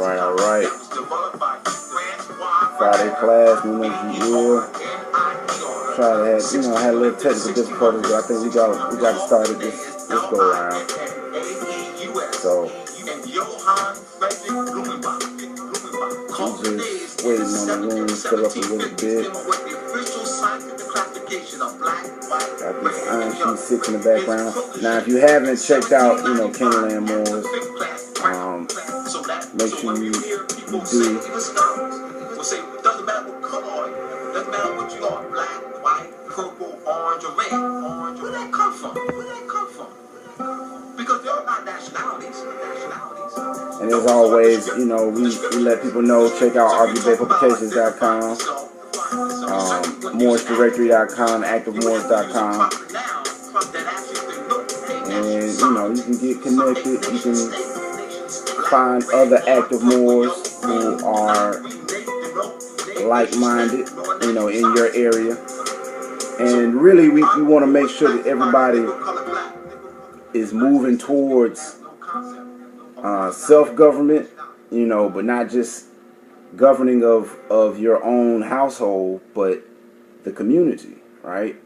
Alright. Friday class, New York year. Try to have, had a little technical difficulties, but I think we got started this go around. So I'm just waiting on the room to fill up a little bit. Got this Iron Sheet 6 in the background. Now, if you haven't checked out, Kennyland Moors, make sure you do. Doesn't matter what color, doesn't matter what you are, black, white, purple, orange, or red. Where that come from? Because they're all not nationalities. And as always, we let people know, check out RBJPublications.com, MoorishDirectory.com, ActiveMoors.com, and you can get connected. You can find other active Moors who are like-minded, in your area. And really, we want to make sure that everybody is moving towards self-government, but not just governing of your own household, but the community, right?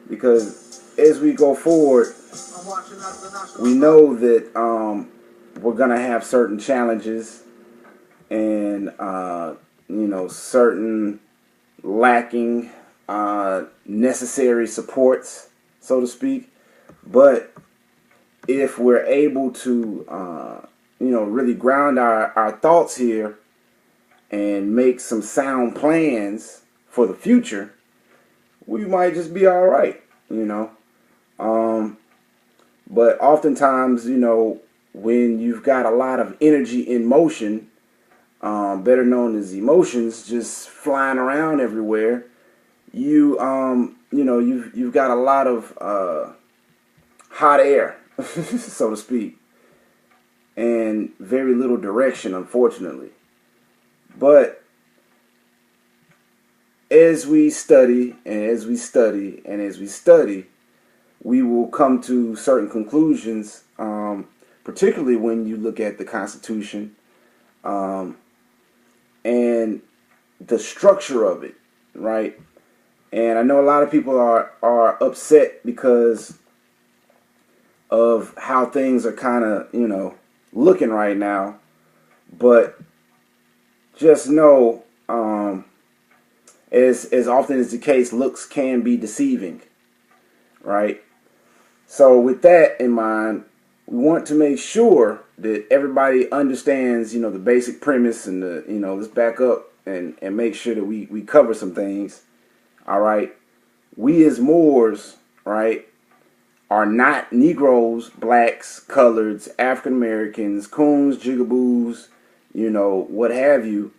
Because as we go forward, we know that we're going to have certain challenges and certain lacking necessary supports, so to speak. But if we're able to, really ground our thoughts here and make some sound plans for the future, we might just be all right, But oftentimes, when you've got a lot of energy in motion, better known as emotions, just flying around everywhere, you've got a lot of hot air, so to speak, and very little direction, unfortunately. But as we study, we will come to certain conclusions, particularly when you look at the Constitution and the structure of it, right? And I know a lot of people are upset because of how things are kind of, looking right now. But just know, as often as the case, looks can be deceiving, right? So with that in mind, we want to make sure that everybody understands, the basic premise and let's back up and make sure that we cover some things. All right. We as Moors, right, are not Negroes, blacks, coloreds, African Americans, coons, jigaboos, what have you.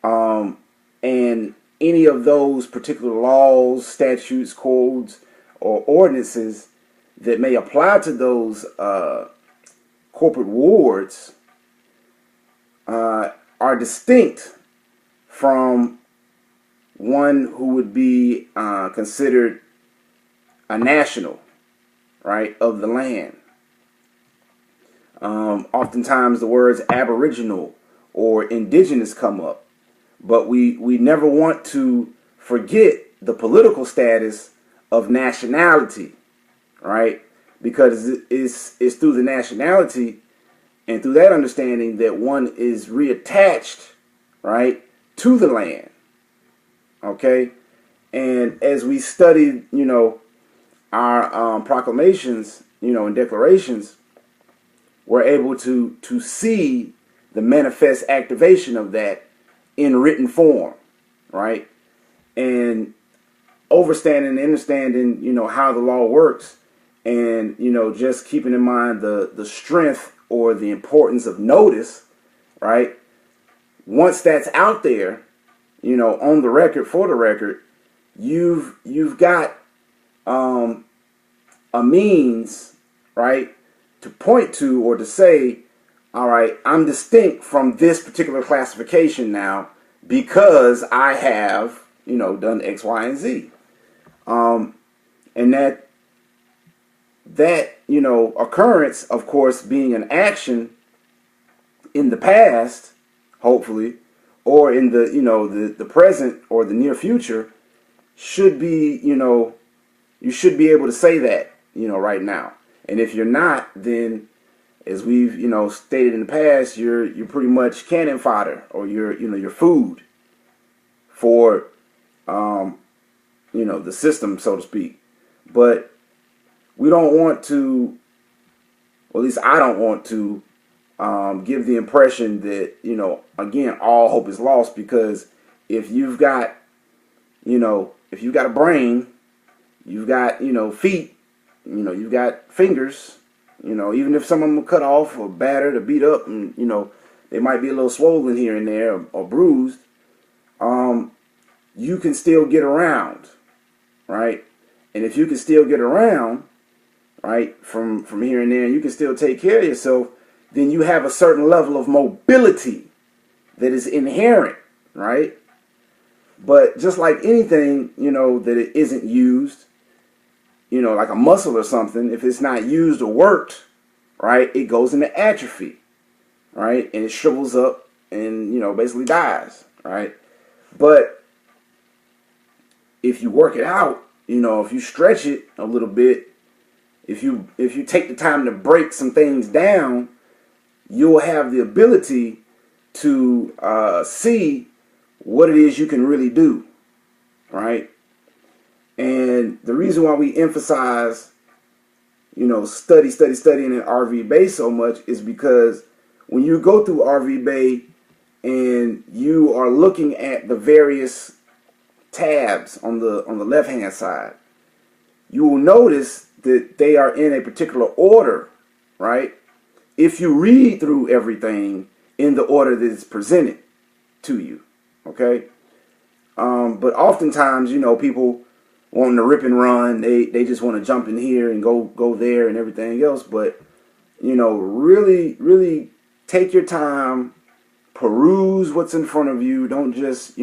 And any of those particular laws, statutes, codes, or ordinances that may apply to those corporate wards are distinct from one who would be considered a national, right, of the land. Oftentimes the words aboriginal or indigenous come up, but we never want to forget the political status of nationality, right? Because it's through the nationality and through that understanding that one is reattached, right, to the land. Okay? And as we studied, our proclamations, and declarations, we're able to see the manifest activation of that in written form, right? And understanding, how the law works, and, just keeping in mind the strength or the importance of notice, right? Once that's out there, on the record, for the record, you've got a means, right, to point to or to say, all right, I'm distinct from this particular classification now because I have, done X, Y, and Z. And that occurrence, of course, being an action in the past, hopefully, or in the, the present or the near future, should be, you should be able to say that, right now. And if you're not, then as we've, stated in the past, you're pretty much cannon fodder, or you're food for, the system, so to speak. But we don't want to, or at least I don't want to, give the impression that, again, all hope is lost, because if you've got, if you've got a brain, you've got, feet, you've got fingers, even if some of them are cut off or battered or beat up, and, they might be a little swollen here and there, or bruised, you can still get around, right? And if you can still get around, right, from here and there, and you can still take care of yourself, then you have a certain level of mobility that is inherent, right? But just like anything, that it isn't used, like a muscle or something, if it's not used or worked, right, it goes into atrophy, right? And it shrivels up and, basically dies, right? But if you work it out, if you stretch it a little bit, if you take the time to break some things down, you'll have the ability to see what it is you can really do, right? And the reason why we emphasize, studying in RV Bay so much is because when you go through RV Bay and you are looking at the various tabs on the left hand side, you will notice that they are in a particular order, right? If you read through everything in the order that is presented to you, okay? But oftentimes, people wanting to rip and run, they just want to jump in here and go there and everything else. But, really, really take your time, peruse what's in front of you. Don't just,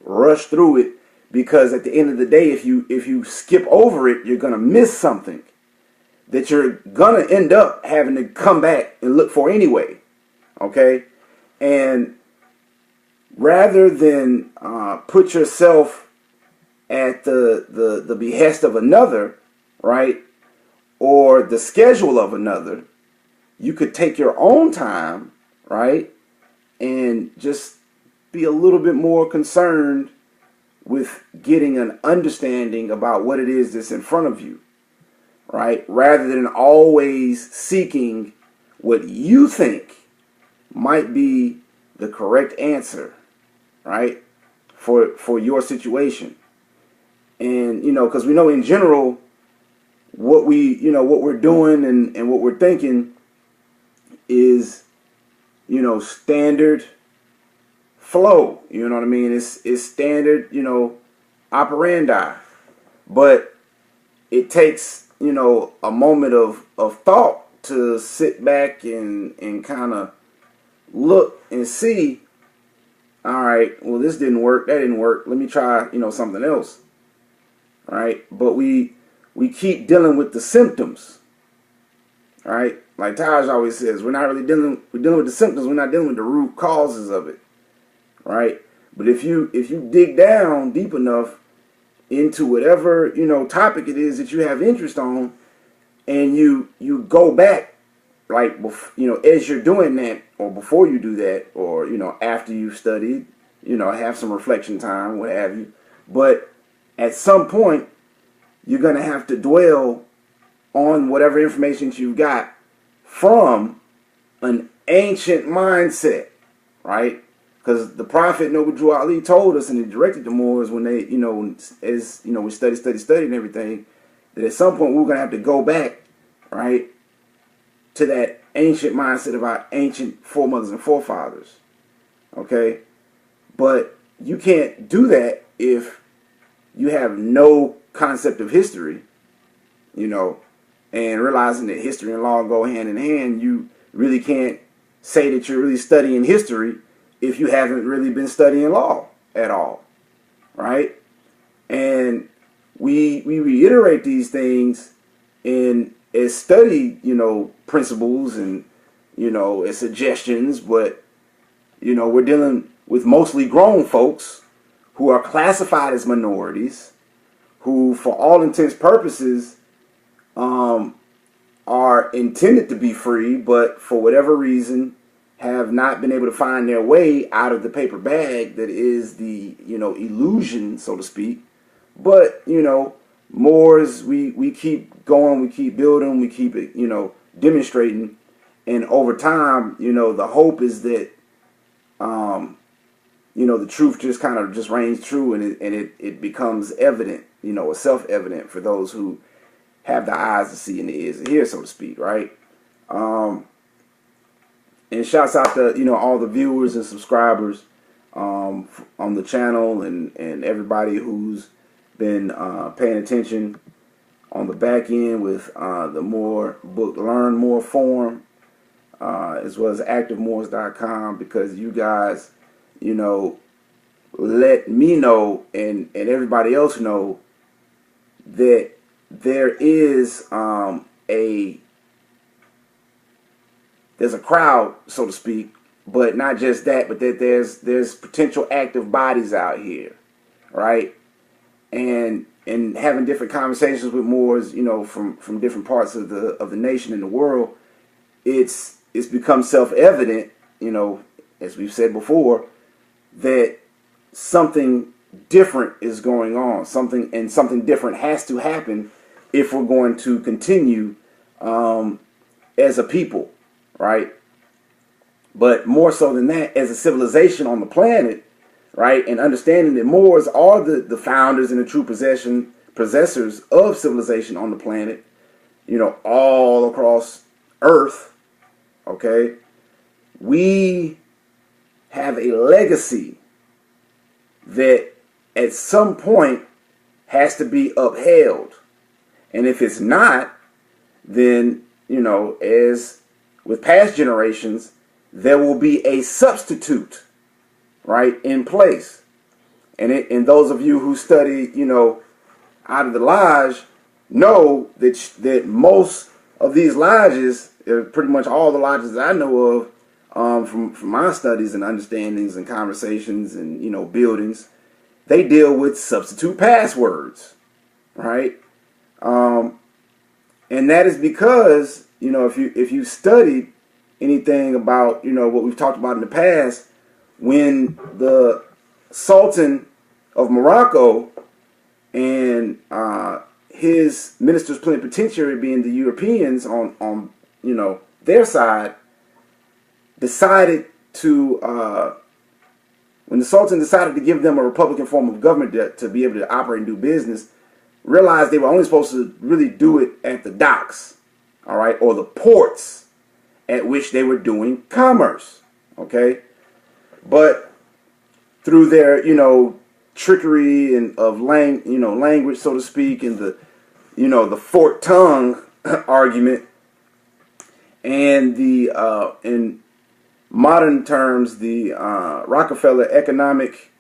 rush through it, because at the end of the day, if you skip over it, you're going to miss something that you're going to end up having to come back and look for anyway, okay? And rather than put yourself at the behest of another, right, or the schedule of another, you could take your own time, right, and just be a little bit more concerned with getting an understanding about what it is that's in front of you, right? Rather than always seeking what you think might be the correct answer, right? For your situation. And, because we know in general what we're doing and what we're thinking is, standard flow. You know what I mean? It's standard, operandi. But it takes, a moment of thought to sit back and kind of look and see, all right, well, this didn't work, that didn't work, let me try, something else. All right? But we keep dealing with the symptoms. All right? Like Taj always says, we're dealing with the symptoms, we're not dealing with the root causes of it. Right? But if you dig down deep enough into whatever, topic it is that you have interest on, and you go back, like, as you're doing that, or before you do that, or, after you've studied, have some reflection time, what have you. But at some point, you're going to have to dwell on whatever information you've got from an ancient mindset, right? Because the Prophet Noble Drew Ali told us, and he directed the Moors when they, we studied and everything, that at some point we're going to have to go back, right, to that ancient mindset of our ancient foremothers and forefathers, okay? But you can't do that if you have no concept of history, and realizing that history and law go hand in hand. You really can't say that you're really studying history if you haven't really been studying law at all, right? And we reiterate these things as study, principles and, as suggestions, but We're dealing with mostly grown folks who are classified as minorities, who, for all intents purposes, are intended to be free, but for whatever reason have not been able to find their way out of the paper bag that is the, illusion, so to speak. But, Moors, we keep going, we keep building, we keep it, demonstrating. And over time, the hope is that, the truth just kind of just reigns true, and it becomes evident, or self-evident for those who have the eyes to see and the ears to hear, so to speak, right? And shouts out to, all the viewers and subscribers on the channel, and everybody who's been paying attention on the back end with the Moor book Learn More forum, as well as activemoors.com, because you guys, let me know and everybody else know that there is there's a crowd, so to speak, but not just that, but that there's potential active bodies out here, right? And having different conversations with Moors, from different parts of the nation and the world, it's become self-evident, as we've said before, that something different is going on. Something different has to happen if we're going to continue as a people, right? But more so than that, as a civilization on the planet, right? And understanding that Moors are the founders and the true possessors of civilization on the planet, all across Earth, okay? We have a legacy that at some point has to be upheld. And if it's not, then, as with past generations, there will be a substitute, right, in place. And those of you who study, out of the lodge, know that most of these lodges, pretty much all the lodges that I know of, from my studies and understandings and conversations and, buildings, they deal with substitute passwords, right? And that is because, if you studied anything about, what we've talked about in the past, when the Sultan of Morocco and his ministers plenipotentiary, being the Europeans on their side, decided to, when the Sultan decided to give them a republican form of government to be able to operate and do business, realized they were only supposed to really do it at the docks, all right, or the ports at which they were doing commerce, okay? But through their, trickery and of language, so to speak, and the forked tongue argument, and the in modern terms, the Rockefeller economic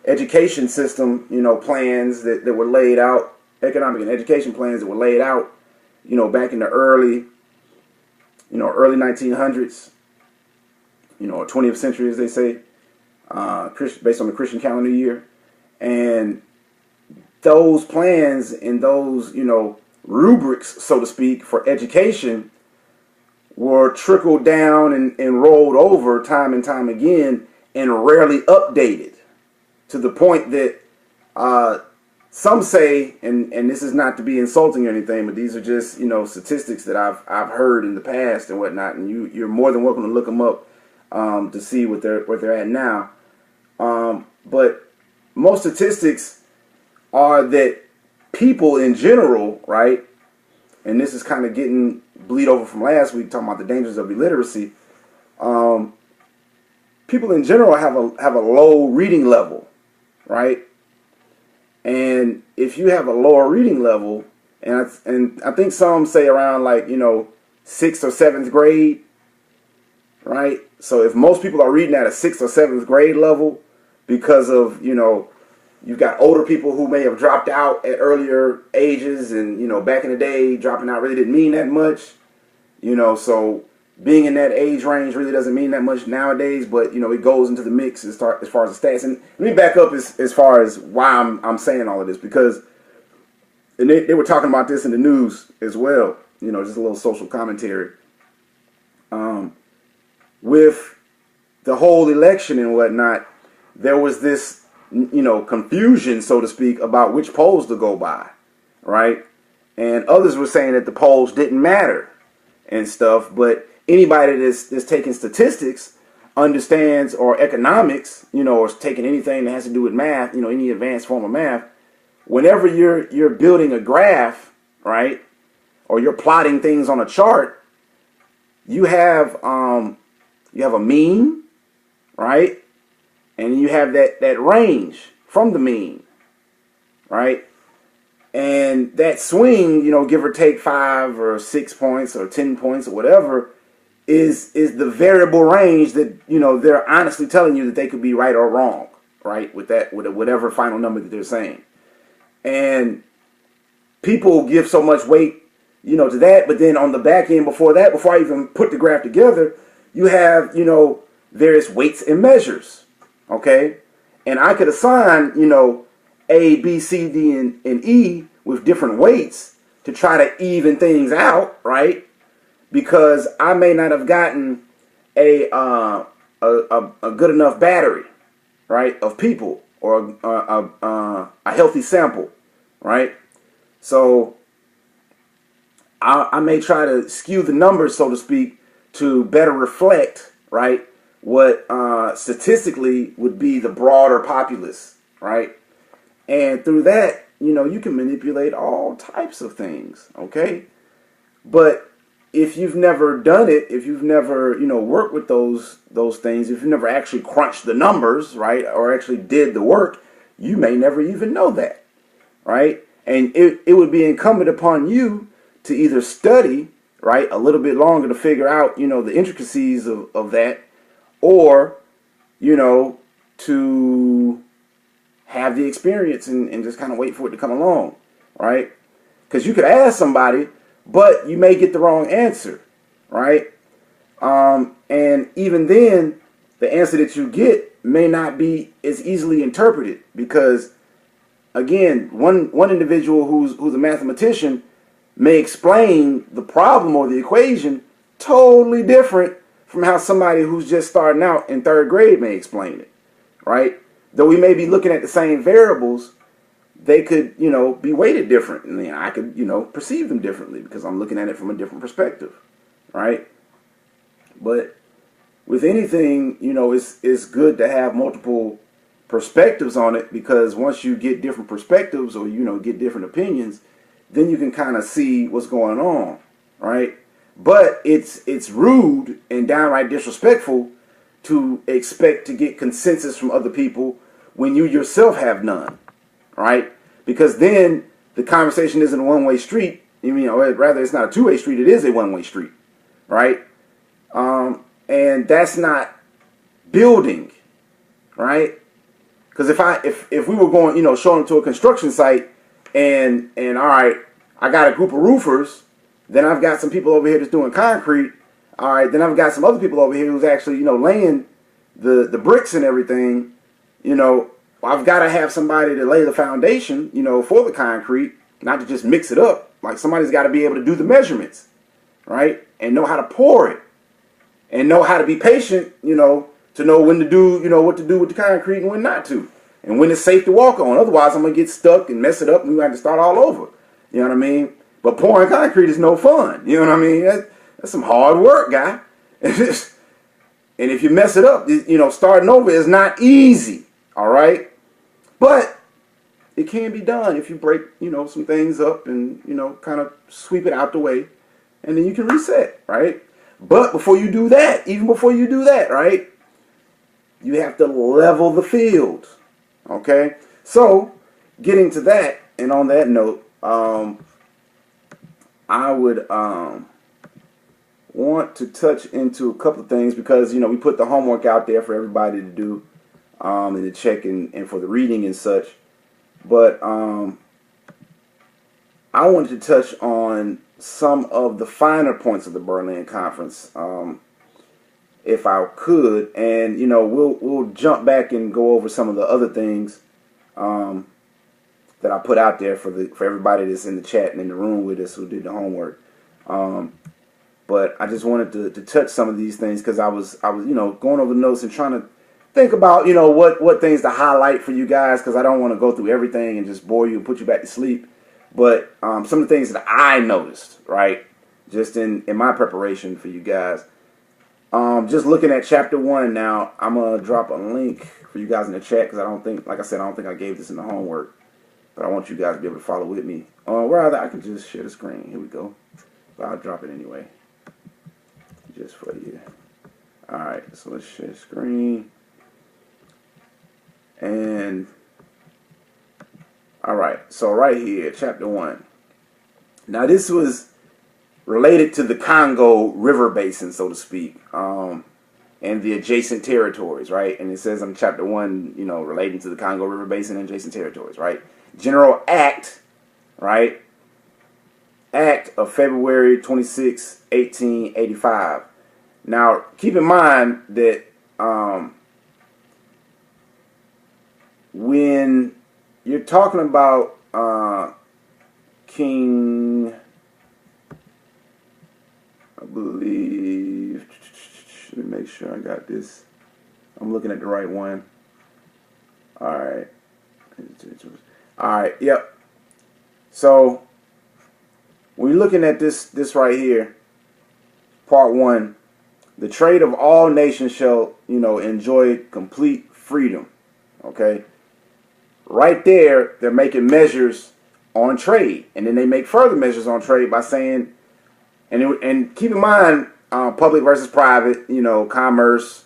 education system, plans that were laid out, economic and education plans that were laid out, back in the early 1900s, or 20th century, as they say, based on the Christian calendar year. And those plans and those, rubrics, so to speak, for education were trickled down and rolled over time and time again and rarely updated, to the point that some say, and this is not to be insulting or anything, but these are just, statistics that I've heard in the past and whatnot, and you're more than welcome to look them up to see what they're at now. But most statistics are that people in general, right, and this is kind of getting bleed over from last week, talking about the dangers of illiteracy. People in general have a low reading level, right? And if you have a lower reading level, and I think some say around 6th or 7th grade, right? So if most people are reading at a 6th or 7th grade level, because of, you've got older people who may have dropped out at earlier ages, and, back in the day, dropping out really didn't mean that much, so being in that age range really doesn't mean that much nowadays, but it goes into the mix as far as the stats. And let me back up as far as why I'm saying all of this, because they were talking about this in the news as well. Just a little social commentary. With the whole election and whatnot, there was this confusion, so to speak, about which polls to go by, right? And others were saying that the polls didn't matter and stuff, but anybody that's taking statistics understands, or economics, or taking anything that has to do with math, any advanced form of math. Whenever you're building a graph, right, or you're plotting things on a chart, you have a mean, right, and you have that range from the mean, right, and that swing, give or take 5 or 6 points or 10 points or whatever, is the variable range that they're honestly telling you that they could be right or wrong, right, with whatever final number that they're saying. And people give so much weight, to that, but then on the back end, before I even put the graph together, you have, various weights and measures, okay? And I could assign, A, B, C, D, and E with different weights to try to even things out, right? Because I may not have gotten a good enough battery, right, of people, or a healthy sample, right? So I may try to skew the numbers, so to speak, to better reflect, right, what statistically would be the broader populace, right? And through that, you can manipulate all types of things, okay? But if you've never done it, if you've never, worked with those things, if you've never actually crunched the numbers, right, or actually did the work, you may never even know that, right? And it would be incumbent upon you to either study, right, a little bit longer to figure out, the intricacies of that, or, to have the experience and just kind of wait for it to come along, right? Because you could ask somebody, but you may get the wrong answer, right? And even then, the answer that you get may not be as easily interpreted, because, again, one individual who's a mathematician may explain the problem or the equation totally different from how somebody who's just starting out in 3rd grade may explain it, right? Though we may be looking at the same variables, they could, be weighted different, and then I could, perceive them differently because I'm looking at it from a different perspective, right? But with anything, it's good to have multiple perspectives on it, because once you get different perspectives, or get different opinions, then you can kind of see what's going on, right? But it's rude and downright disrespectful to expect to get consensus from other people when you yourself have none, right? Because then the conversation isn't a one-way street. Or rather, it's not a two-way street. It is a one-way street, right? And that's not building, right? Because if we were going, showing them to a construction site, and all right, I got a group of roofers, then I've got some people over here that's doing concrete, all right, then I've got some other people over here who's actually, laying the bricks and everything, I've got to have somebody to lay the foundation, for the concrete, not to just mix it up. Like, somebody's got to be able to do the measurements, right, and know how to pour it, and know how to be patient, to know when to do, what to do with the concrete and when not to, and when it's safe to walk on. Otherwise, I'm going to get stuck and mess it up, and we have to start all over. You know what I mean? But pouring concrete is no fun. You know what I mean? That's some hard work, guy. And if you mess it up, starting over is not easy, all right? But it can be done if you break, some things up and, kind of sweep it out the way, and then you can reset, right? But before you do that, even before you do that, right, you have to level the field, okay? So, getting to that, and on that note, I would want to touch into a couple of things, because, we put the homework out there for everybody to do, and to check and for the reading and such. But I wanted to touch on some of the finer points of the Berlin Conference, if I could, and we'll jump back and go over some of the other things that I put out there for everybody that's in the chat and in the room with us who did the homework. But I just wanted to touch some of these things because I was going over the notes and trying to think about what things to highlight for you guys, because I don't want to go through everything and just bore you and put you back to sleep. But some of the things that I noticed, right, just in my preparation for you guys. Just looking at chapter 1 now, I'm going to drop a link for you guys in the chat because I don't think I gave this in the homework. But I want you guys to be able to follow with me. Rather, I can just share the screen. Here we go. But I'll drop it anyway. Just for you. Alright, so let's share the screen. And alright, so right here, chapter 1. Now this was related to the Congo River Basin, so to speak, and the adjacent territories, right? And it says in chapter 1, relating to the Congo River Basin and adjacent territories, right? General Act, right? Act of February 26, 1885. Now, keep in mind that when you're talking about King, I believe, let me make sure I got this. I'm looking at the right one. All right. All right, yep. So when you're looking at this right here, part 1, the trade of all nations shall, enjoy complete freedom. Okay? Right there, they're making measures on trade. And then they make further measures on trade by saying, and keep in mind, public versus private, commerce,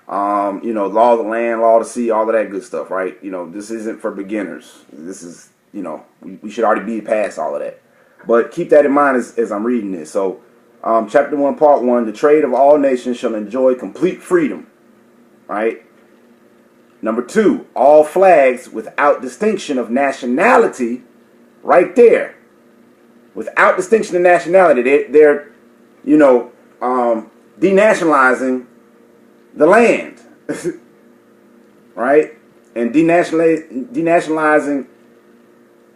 law of the land, law of the sea, all of that good stuff, right? This isn't for beginners. This is, we should already be past all of that. But keep that in mind as I'm reading this. So, chapter 1, part 1, the trade of all nations shall enjoy complete freedom, right? Number 2, all flags without distinction of nationality, right there. Without distinction of nationality, they're denationalizing the land, right? And denationalizing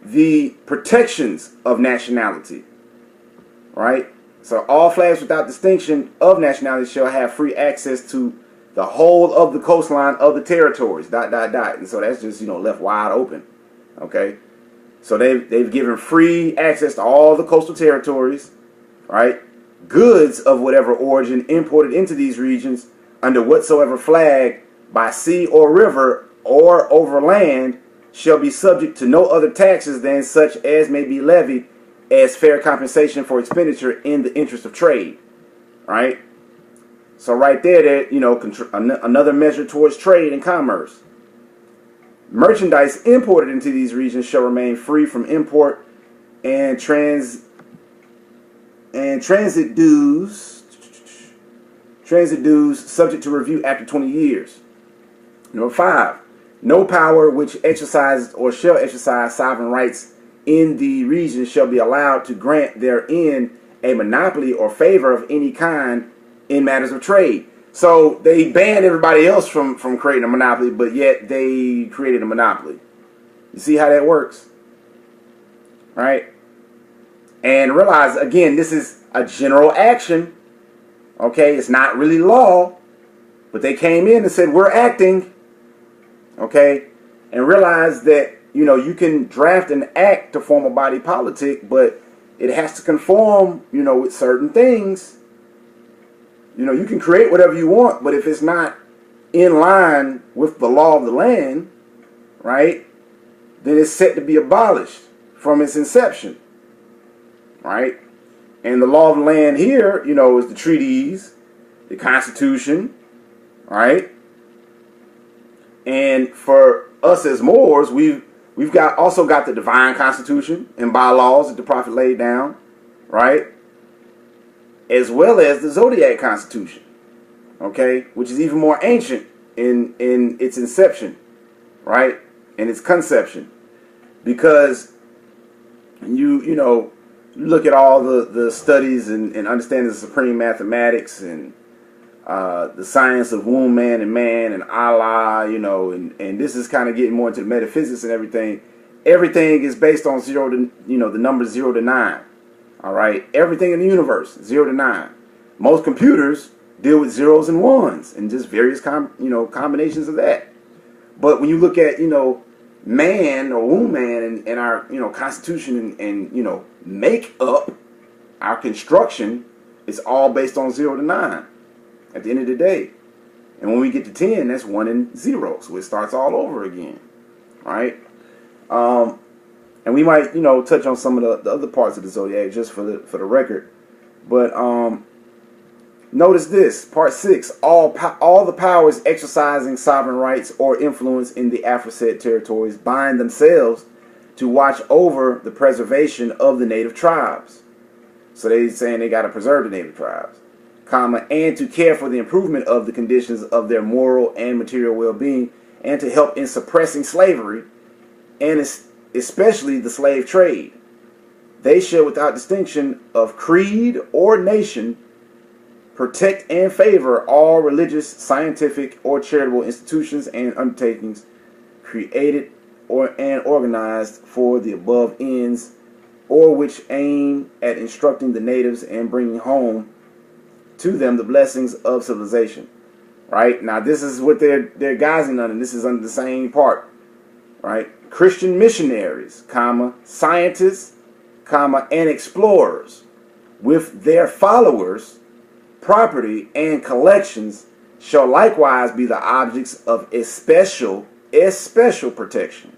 the protections of nationality, right? So all flags without distinction of nationality shall have free access to the whole of the coastline of the territories, ... And so that's just, left wide open, okay? So they've given free access to all the coastal territories, right? Goods of whatever origin imported into these regions under whatsoever flag by sea or river or over land shall be subject to no other taxes than such as may be levied as fair compensation for expenditure in the interest of trade, right? So right there, another measure towards trade and commerce. Merchandise imported into these regions shall remain free from import and transit dues subject to review after 20 years. Number 5, no power which exercises or shall exercise sovereign rights in the region shall be allowed to grant therein a monopoly or favor of any kind in matters of trade. So they banned everybody else from creating a monopoly, but yet they created a monopoly. You see how that works? Right? And realize, again, this is a general action. Okay, it's not really law, but they came in and said, we're acting. Okay, and realize that, you can draft an act to form a body politic, but it has to conform, with certain things. You can create whatever you want, but if it's not in line with the law of the land, right, then it's set to be abolished from its inception, right? And the law of the land here, is the treaties, the Constitution, right? And for us as Moors, we've also got the divine Constitution and bylaws that the Prophet laid down, right? As well as the Zodiac Constitution, okay, which is even more ancient in its inception, right, and its conception, because you look at all the studies and understanding the supreme mathematics and the science of womb man and Allah, you know, and this is kind of getting more into the metaphysics and everything. Everything is based on zero to, you know, the number 0 to 9. All right, everything in the universe 0 to 9. Most computers deal with zeros and ones and just various combinations of that. But when you look at, you know, man or womb man and our, you know, constitution and you know, make up, our construction is all based on 0 to 9 at the end of the day. And when we get to 10, that's 1 and 0. So it starts all over again. Right? And we might, you know, touch on some of the other parts of the zodiac just for the record. But notice this, part 6, all the powers exercising sovereign rights or influence in the aforesaid territories bind themselves to watch over the preservation of the native tribes. So they're saying they got to preserve the native tribes, comma, and to care for the improvement of the conditions of their moral and material well-being, and to help in suppressing slavery, and especially the slave trade. They shall, without distinction of creed or nation, protect and favor all religious, scientific, or charitable institutions and undertakings created and organized for the above ends, or which aim at instructing the natives and bringing home to them the blessings of civilization. Right? Now this is what they're guising under. This is under the same part. Right? Christian missionaries, comma, scientists, comma, and explorers with their followers, property, and collections shall likewise be the objects of especial protection.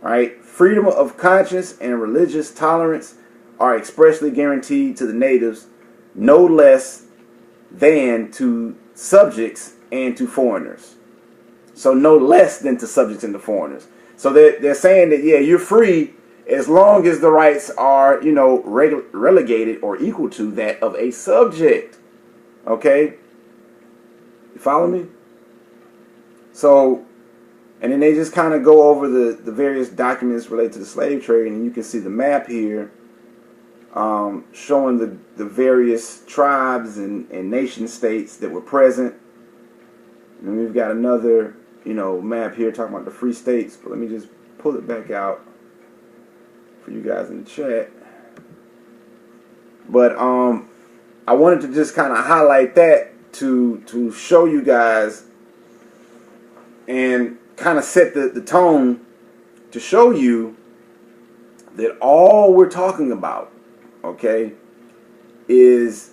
Right? Freedom of conscience and religious tolerance are expressly guaranteed to the natives, no less than to subjects and to foreigners. So no less than to subjects and to foreigners. So they're saying that, yeah, you're free as long as the rights are, you know, relegated or equal to that of a subject. Okay? You follow me? So, and then they just kind of go over the various documents related to the slave trade, and you can see the map here showing the various tribes and nation states that were present. And we've got another, you know, map here talking about the free states, but let me just pull it back out for you guys in the chat. But I wanted to just kind of highlight that to show you guys and kind of set the tone to show you that all we're talking about, okay, is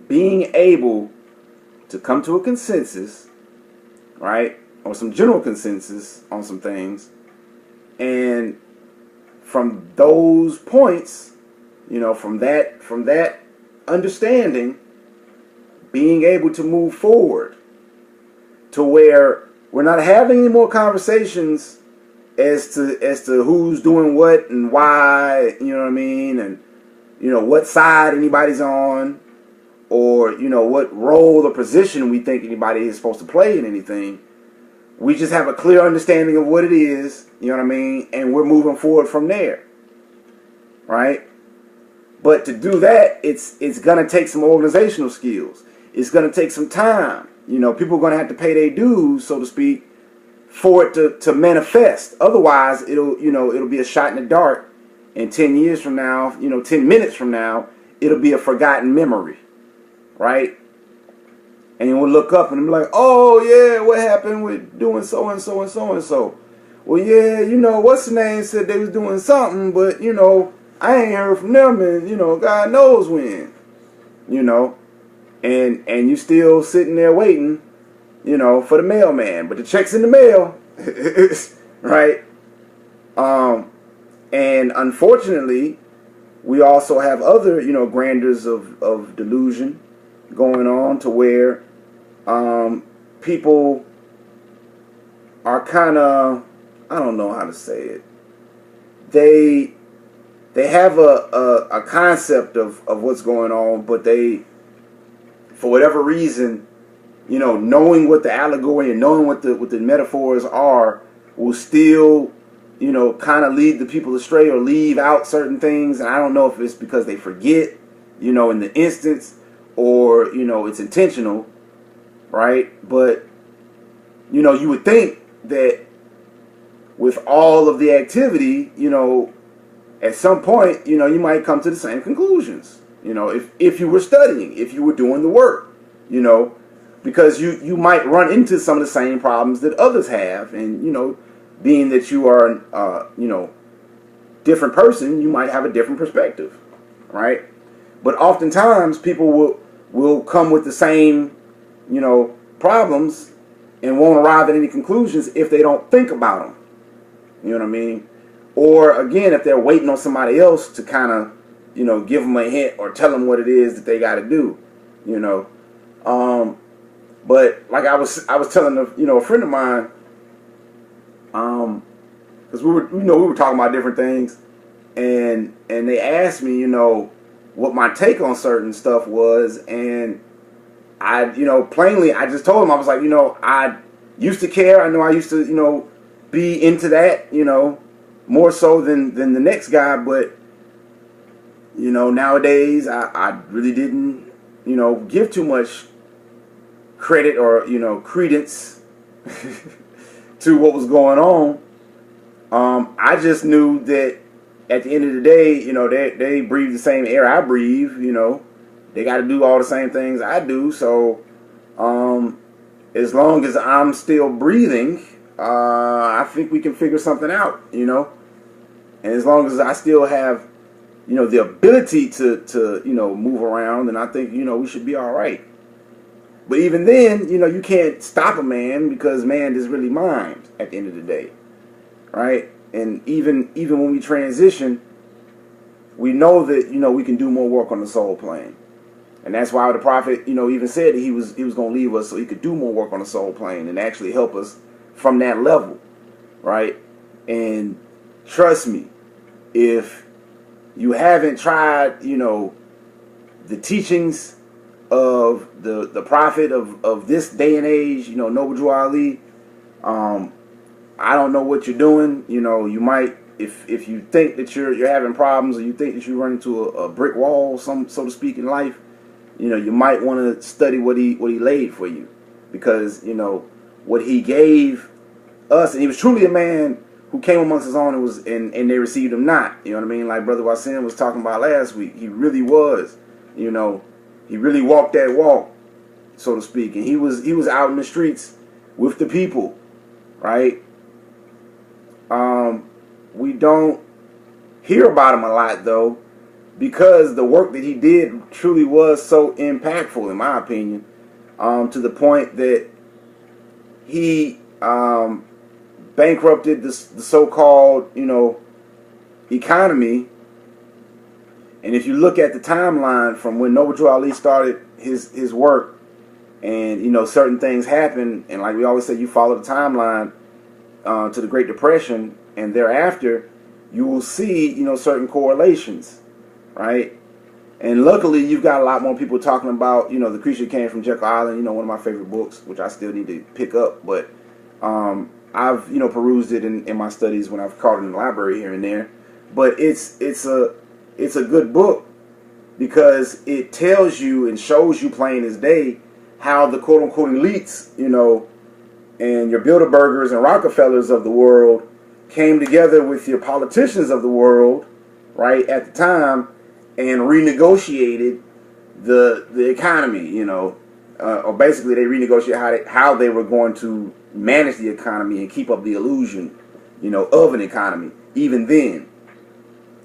being able to come to a consensus, right, or some general consensus on some things, and from those points, you know, from that understanding, being able to move forward to where we're not having any more conversations as to who's doing what and why, you know what I mean, and you know what side anybody's on, or you know what role or position we think anybody is supposed to play in anything. We just have a clear understanding of what it is, you know what I mean, and we're moving forward from there, right? But to do that, it's gonna take some organizational skills. It's gonna take some time. You know, people are gonna have to pay their dues, so to speak, for it to manifest. Otherwise, it'll be a shot in the dark. And 10 years from now, 10 minutes from now, it'll be a forgotten memory, right? And you will look up and be like, oh yeah, what happened with doing so and so and so and so? Well, yeah, what's the name said they was doing something, but I ain't heard from them, and God knows when, and you still sitting there waiting, for the mailman, but the check's in the mail, right? And unfortunately, we also have other, grandeurs of delusion going on to where people are kind of, I don't know how to say it. They have a concept of what's going on, but they, for whatever reason, knowing what the allegory and knowing what the metaphors are, will still, kind of lead the people astray or leave out certain things. And I don't know if it's because they forget, in the instance, or, it's intentional, right? But, you would think that with all of the activity, at some point, you might come to the same conclusions, if you were studying, if you were doing the work, because you might run into some of the same problems that others have. And, being that you are, different person, you might have a different perspective, right? But oftentimes people will come with the same, problems and won't arrive at any conclusions if they don't think about them. You know what I mean? Or again, if they're waiting on somebody else to kind of, give them a hint or tell them what it is that they got to do, But like I was telling a friend of mine, because we were talking about different things, and they asked me, what my take on certain stuff was, and I, plainly, I just told them, I was like, I used to care. I know I used to, be into that, more so than the next guy, but nowadays I really didn't, give too much credit or, credence to what was going on. I just knew that at the end of the day, they breathe the same air I breathe, they got to do all the same things I do. So, as long as I'm still breathing, I think we can figure something out, and as long as I still have, the ability to move around, then I think, we should be all right. But even then, you can't stop a man, because man is really mind at the end of the day, right? And even when we transition, we know that, we can do more work on the soul plane. And that's why the prophet, even said that he was going to leave us so he could do more work on the soul plane and actually help us from that level, right? And trust me, if you haven't tried, the teachings of the prophet of this day and age, Noble Drew Ali, I don't know what you're doing. You might, if you think that you're having problems, or you think that you run into a brick wall, so to speak, in life, you might want to study what he laid for you, because what he gave us, and he was truly a man who came amongst his own and they received him not. You know what I mean? Like Brother Wasim was talking about last week. He really was. He really walked that walk, so to speak, and he was out in the streets with the people, right? We don't hear about him a lot, though, because the work that he did truly was so impactful, in my opinion, to the point that he bankrupted the so-called, economy. And if you look at the timeline from when Noble Drew Ali started his work, and certain things happen, and like we always say, you follow the timeline to the Great Depression, and thereafter, you will see certain correlations, right? And luckily, you've got a lot more people talking about The Creature Came from Jekyll Island, one of my favorite books, which I still need to pick up, but I've perused it in my studies when I've caught it in the library here and there. But it's a good book, because it tells you and shows you plain as day how the quote-unquote elites, and your Bilderbergers and Rockefellers of the world came together with your politicians of the world, right, at the time, and renegotiated the economy, or basically they renegotiated how they were going to manage the economy and keep up the illusion, of an economy, even then,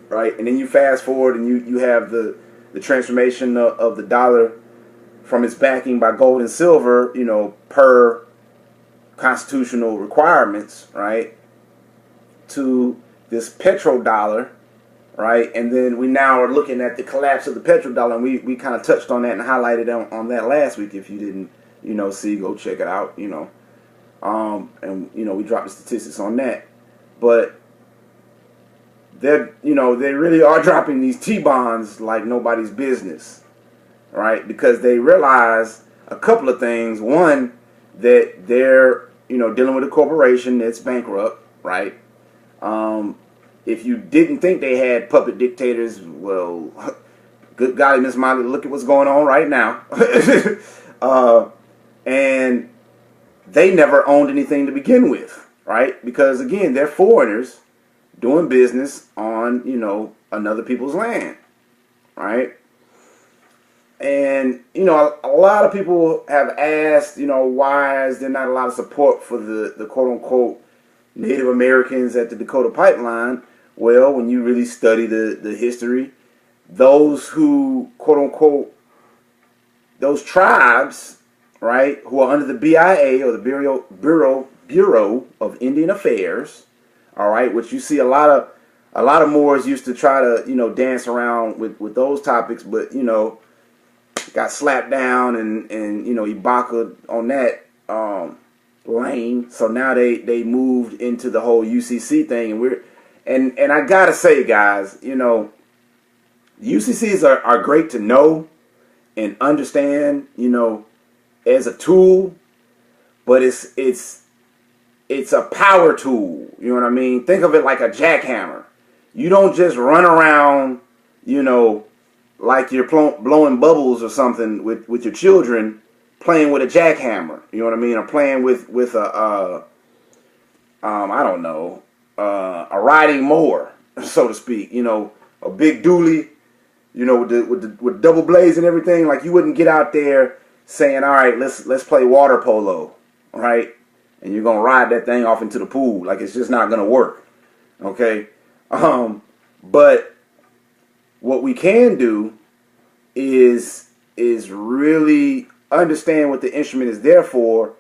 right? And then you fast forward and you have the transformation of the dollar from its backing by gold and silver, per constitutional requirements, right, to this petrodollar, right? And then we now are looking at the collapse of the petrodollar, and we kind of touched on that and highlighted on that last week. If you didn't, see, go check it out, and we dropped the statistics on that. But they really are dropping these T-bonds like nobody's business, right? Because they realize a couple of things. One, that they're dealing with a corporation that's bankrupt, right? If you didn't think they had puppet dictators, well, good golly, Miss Molly, look at what's going on right now. And they never owned anything to begin with, right? Because again, they're foreigners doing business on, another people's land, right? And, a lot of people have asked, why is there not a lot of support for the quote-unquote Native Americans at the Dakota Pipeline? Well, when you really study the history, those who, quote-unquote, those tribes, right, who are under the BIA, or the Bureau of Indian Affairs, all right, which you see a lot of Moors used to try to, dance around with those topics, but, got slapped down and Ibaka on that lane. So now they moved into the whole UCC thing, and I gotta say, guys, UCCs are great to know and understand, as a tool, but it's a power tool. You know what I mean? Think of it like a jackhammer. You don't just run around, like you're blowing bubbles or something with your children, playing with a jackhammer. You know what I mean? Or playing with a I don't know, a riding mower, so to speak. A big dually, with double blades and everything. Like, you wouldn't get out there saying, all right, let's play water polo, right? And you're gonna ride that thing off into the pool. Like, it's just not gonna work. Okay, but what we can do is really understand what the instrument is there for,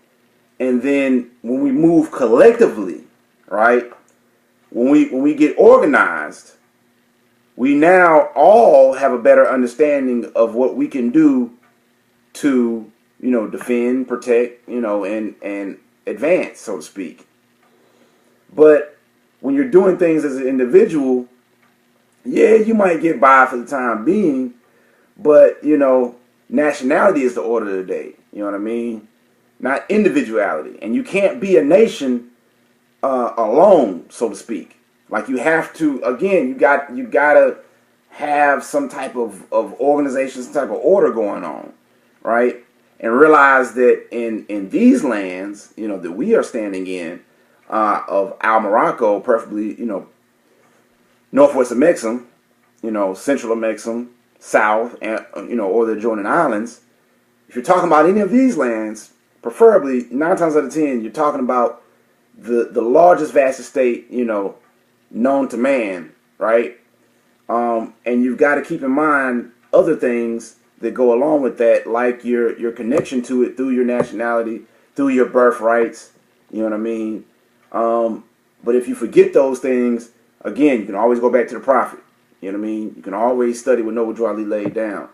and then when we move collectively, right? When we get organized, we now all have a better understanding of what we can do to, defend, protect, and advance, so to speak. But when you're doing things as an individual, yeah, you might get by for the time being, but, nationality is the order of the day. You know what I mean? Not individuality. And you can't be a nation alone, so to speak. Like, you have to, again, you gotta have some type of organization, some type of order going on, right? And realize that in these lands, that we are standing in, of Al Morocco, preferably, Northwest Amexem, Central Amexem, South, and or the adjoining islands. If you're talking about any of these lands, preferably 9 times out of 10, you're talking about the largest vast estate, known to man, right? And you've got to keep in mind other things that go along with that, like your connection to it through your nationality, through your birthrights. You know what I mean? But if you forget those things, again, you can always go back to the prophet. You know what I mean? You can always study what Noble Drew Ali laid down.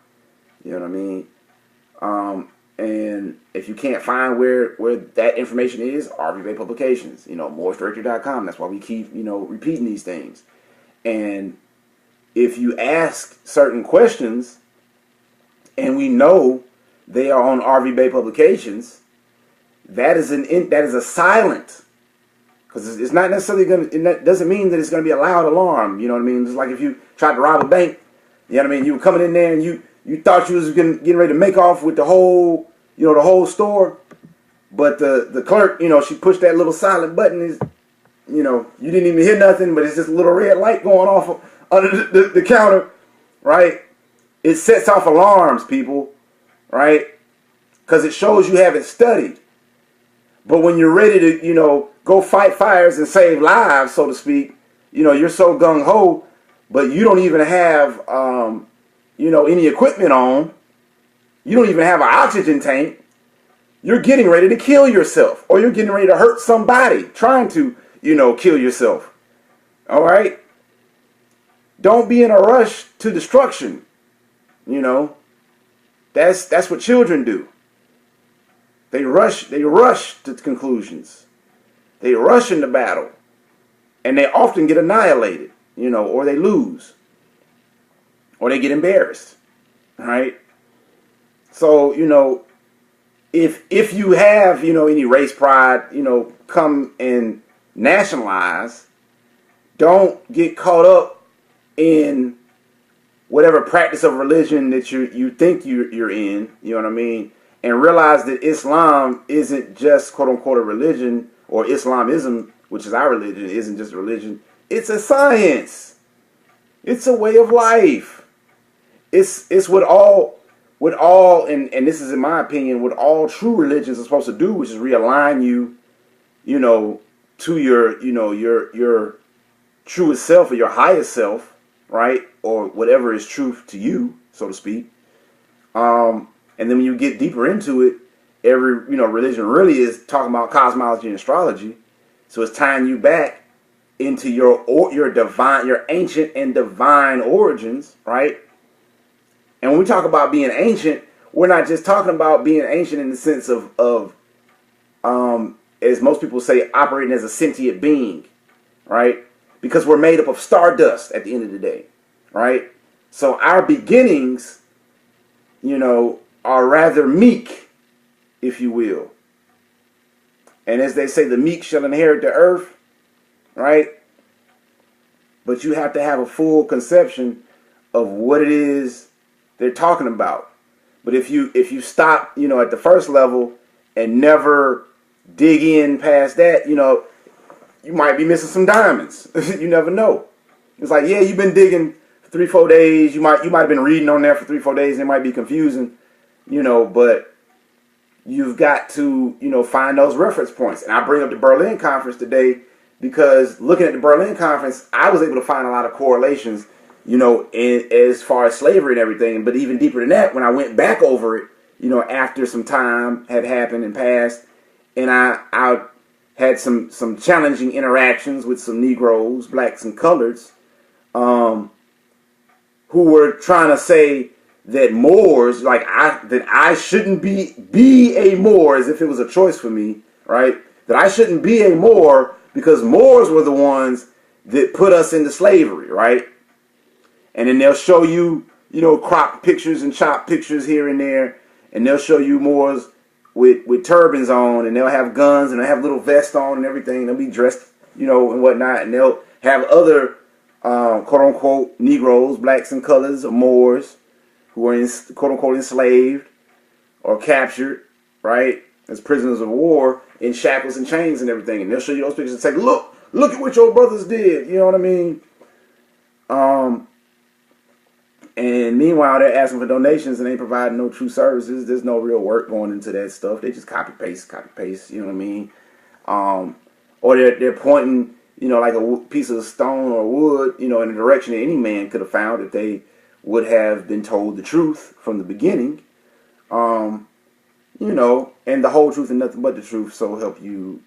You know what I mean? And if you can't find where that information is, RV Bay Publications, moorsdirectory.com. That's why we keep, repeating these things. And if you ask certain questions, and we know they are on RV Bay Publications, that is a silent, because it's not necessarily it doesn't mean that it's going to be a loud alarm. You know what I mean? It's like if you tried to rob a bank. You know what I mean? You were coming in there and you thought you was getting ready to make off with the whole store, but the clerk, she pushed that little silent button. You didn't even hear nothing, but it's just a little red light going off under the counter, right? It sets off alarms, people, right? Because it shows you haven't studied. But when you're ready to, go fight fires and save lives, so to speak, you're so gung-ho, but you don't even have, any equipment on. You don't even have an oxygen tank. You're getting ready to kill yourself, or you're getting ready to hurt somebody trying to, kill yourself. All right? Don't be in a rush to destruction. That's what children do. They rush to conclusions. They rush into battle. And they often get annihilated, or they lose. Or they get embarrassed. All right? So, if you have, any race pride, come and nationalize, don't get caught up in whatever practice of religion that you think you're in, you know what I mean, and realize that Islam isn't just quote unquote a religion, or Islamism, which is our religion, isn't just a religion. It's a science. It's a way of life. It's what all and this is in my opinion what all true religions are supposed to do, which is realign you, you know, to your truest self or your highest self, right? Or whatever is truth to you, so to speak. And then when you get deeper into it, every religion really is talking about cosmology and astrology. So it's tying you back into your divine, your ancient and divine origins, right? And when we talk about being ancient, we're not just talking about being ancient in the sense of as most people say, operating as a sentient being, right? Because we're made up of stardust at the end of the day, right? So our beginnings, are rather meek, if you will. And as they say, the meek shall inherit the earth, right? But you have to have a full conception of what it is they're talking about. But if you stop, at the first level and never dig in past that, you might be missing some diamonds. You never know. It's like, yeah, you've been digging for 3-4 days. You might have been reading on there for 3-4 days. And it might be confusing, but you've got to, find those reference points. And I bring up the Berlin Conference today because looking at the Berlin Conference, I was able to find a lot of correlations, as far as slavery and everything. But even deeper than that, when I went back over it, after some time had happened and passed, and I had some challenging interactions with some Negroes, blacks and coloreds, who were trying to say that Moors, that I shouldn't be a Moor, as if it was a choice for me, right? That I shouldn't be a Moor because Moors were the ones that put us into slavery, right? And then they'll show you, crop pictures and chop pictures here and there, and they'll show you Moors with turbans on, and they'll have guns, and they'll have little vests on and everything. They'll be dressed, and whatnot, and they'll have other quote-unquote Negroes, blacks and colors, or Moors, who were quote-unquote enslaved or captured, right, as prisoners of war in shackles and chains and everything. And they'll show you those pictures and say, look at what your brothers did. You know what I mean? And meanwhile, they're asking for donations and ain't providing no true services. There's no real work going into that stuff. They just copy paste, you know what I mean? Or they're pointing, like a piece of stone or wood, in a direction that any man could have found if they would have been told the truth from the beginning. And the whole truth and nothing but the truth, so help you,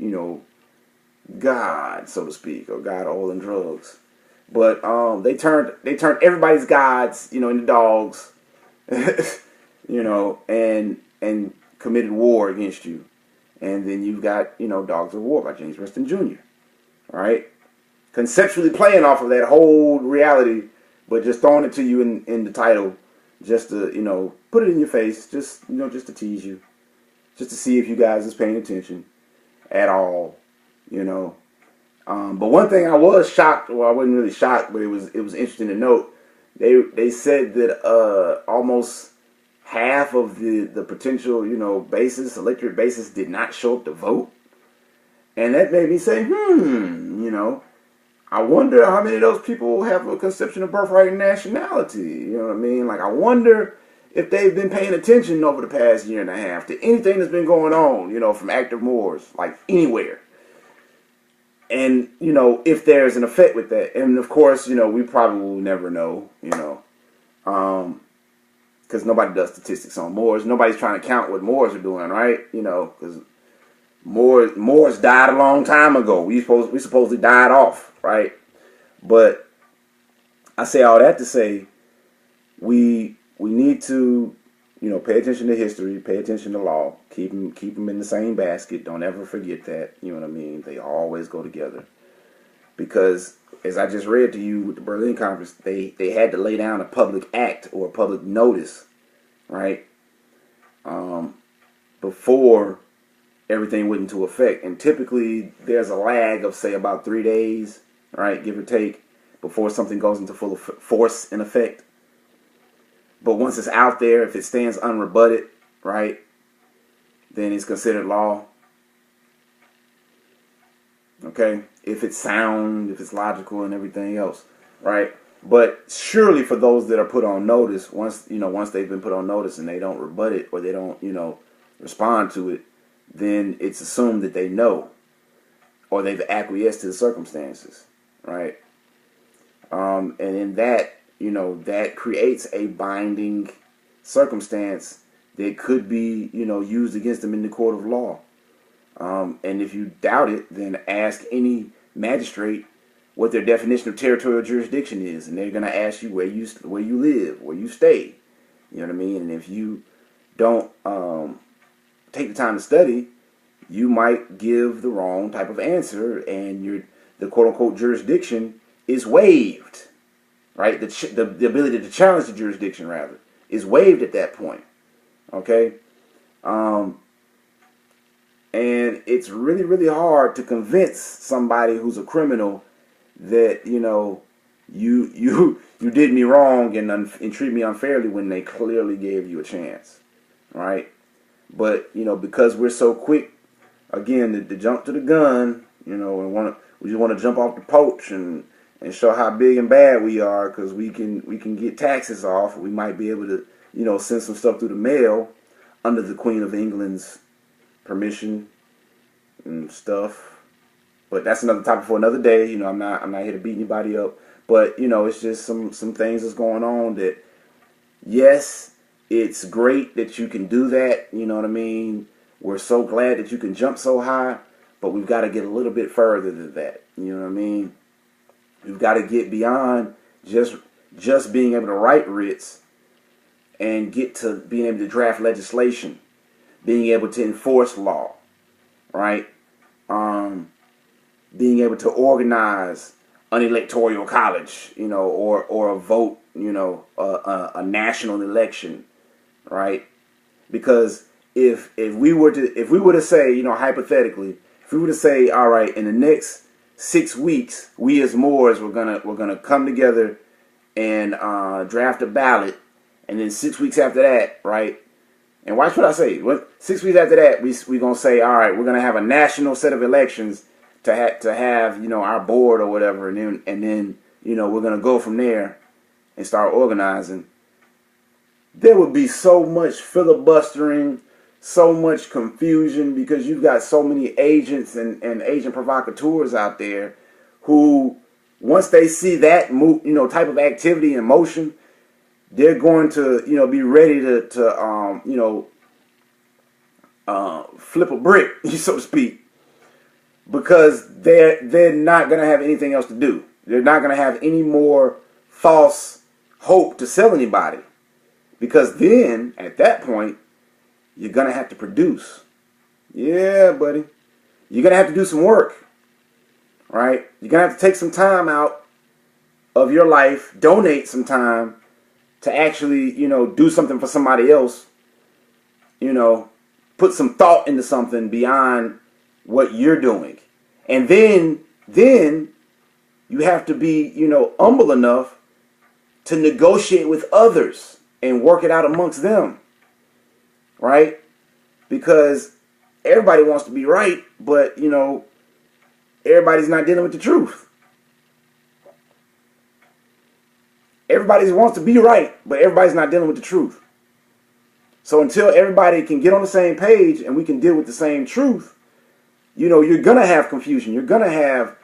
God, so to speak, or God, oil, and drugs. But they turned everybody's gods, into dogs, and committed war against you. And then you've got, Dogs of War by James Preston Jr. Right? Conceptually playing off of that whole reality, but just throwing it to you in the title, just to, put it in your face, just to tease you, just to see if you guys is paying attention at all, But one thing I was shocked, well, I wasn't really shocked, but it was interesting to note. They said that almost half of the potential, electorate basis did not show up to vote. And that made me say, I wonder how many of those people have a conception of birthright and nationality. You know what I mean? I wonder if they've been paying attention over the past year and a half to anything that's been going on, from active Moors, anywhere. And, if there's an effect with that. And, of course, we probably will never know, because nobody does statistics on Moors. Nobody's trying to count what Moors are doing, right? Because Moors died a long time ago. We supposedly died off, right? But I say all that to say we need to, pay attention to history, pay attention to law, keep them in the same basket. Don't ever forget that. You know what I mean? They always go together. Because as I just read to you with the Berlin Conference, they had to lay down a public act or a public notice, right? Before everything went into effect. And typically there's a lag of say about 3 days right, give or take, before something goes into full force in effect. But once it's out there, if it stands unrebutted, right, then it's considered law. Okay, if it's sound, if it's logical, and everything else, right? But surely for those that are put on notice, once they've been put on notice and they don't rebut it or they don't, respond to it, then it's assumed that they know or they've acquiesced to the circumstances, right? And in that, that creates a binding circumstance that could be, used against them in the court of law. And if you doubt it, then ask any magistrate what their definition of territorial jurisdiction is, and they're going to ask you where you live, where you stay. You know what I mean? And if you don't take the time to study, you might give the wrong type of answer, and the quote unquote jurisdiction is waived, right? The ability to challenge the jurisdiction rather is waived at that point. Okay. And it's really, really hard to convince somebody who's a criminal that, you did me wrong and treat me unfairly when they clearly gave you a chance, right? But, because we're so quick, again, to jump to the gun, and we just want to jump off the porch and show how big and bad we are because we can get taxes off. We might be able to, send some stuff through the mail under the Queen of England's permission and stuff. But that's another topic for another day. I'm not here to beat anybody up. But, it's just some things that's going on that, yes, it's great that you can do that. You know what I mean? We're so glad that you can jump so high, but we've got to get a little bit further than that. You know what I mean? We've got to get beyond just being able to write writs and get to being able to draft legislation, being able to enforce law, right? Being able to organize an electoral college, or a vote, a national election, right? Because if we were to say, hypothetically, if we were to say, all right, in the next 6 weeks, we as Moors we're gonna come together and draft a ballot, and then 6 weeks after that, right? And watch what I say. 6 weeks after that, we're gonna say, all right, we're gonna have a national set of elections to have our board or whatever, and then we're gonna go from there and start organizing. There would be so much filibustering, so much confusion, because you've got so many agents and agent provocateurs out there who, once they see that type of activity in motion, they're going to be ready to flip a brick, so to speak, because they're not going to have anything else to do. They're not going to have any more false hope to sell anybody, because then at that point you're going to have to produce. Yeah, buddy. You're going to have to do some work, right? You're going to have to take some time out of your life, donate some time to actually, do something for somebody else, put some thought into something beyond what you're doing. And then you have to be, humble enough to negotiate with others and work it out amongst them, right? Because everybody wants to be right, but, everybody's not dealing with the truth. Everybody wants to be right, but everybody's not dealing with the truth. So until everybody can get on the same page and we can deal with the same truth, you're going to have confusion. You're going to have,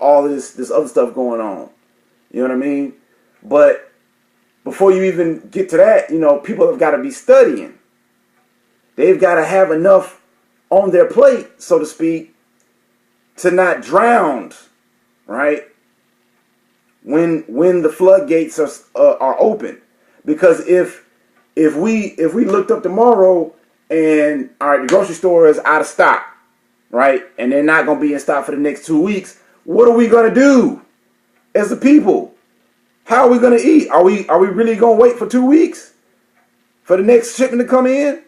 all this other stuff going on. You know what I mean? But before you even get to that, people have got to be studying. They've got to have enough on their plate, so to speak, to not drown, right? When the floodgates are open. Because if we looked up tomorrow and, all right, the grocery store is out of stock, right, and they're not going to be in stock for the next 2 weeks, what are we going to do as a people? How are we going to eat? Are we really going to wait for 2 weeks for the next shipment to come in?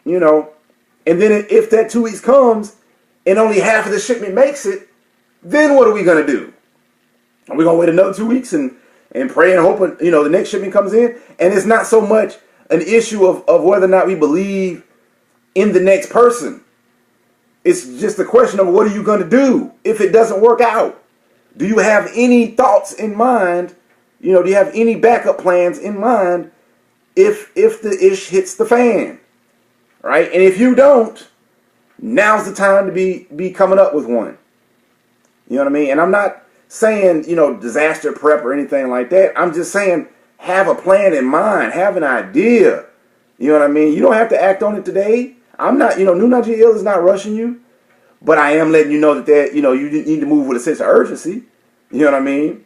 And then if that 2 weeks comes and only half of the shipment makes it, then what are we going to do? Are we going to wait another 2 weeks and pray and hope, the next shipment comes in? And it's not so much an issue of whether or not we believe in the next person. It's just a question of what are you going to do if it doesn't work out? Do you have any thoughts in mind? Do you have any backup plans in mind if the ish hits the fan? Right? And if you don't, now's the time to be coming up with one. You know what I mean? And I'm not saying, disaster prep or anything like that. I'm just saying have a plan in mind. Have an idea. You know what I mean? You don't have to act on it today. I'm not, New Nigeria is not rushing you. But I am letting you know that, you need to move with a sense of urgency. You know what I mean?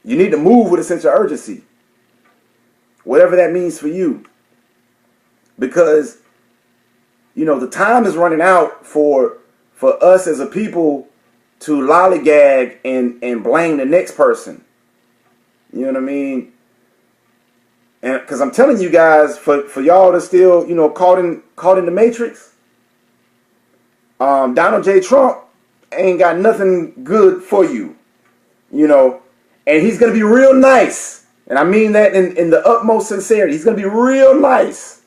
You need to move with a sense of urgency. Whatever that means for you. Because, the time is running out for us as a people to lollygag and blame the next person. You know what I mean? And because I'm telling you guys, for y'all to still, caught in the matrix, Donald J. Trump ain't got nothing good for you, and he's going to be real nice. And I mean that in the utmost sincerity. He's going to be real nice,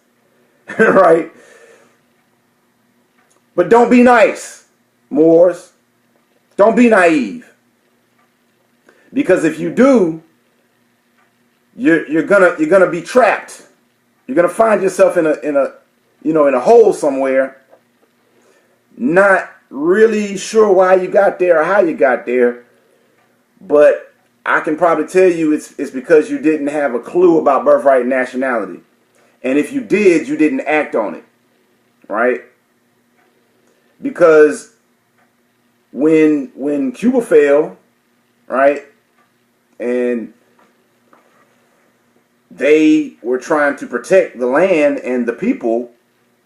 right? But don't be nice, Moors. Don't be naive. Because if you do, you're gonna be trapped. You're gonna find yourself in a hole somewhere, not really sure why you got there or how you got there, but I can probably tell you it's because you didn't have a clue about birthright and nationality. And if you did, you didn't act on it, right? Because when Cuba fell, right, and they were trying to protect the land and the people,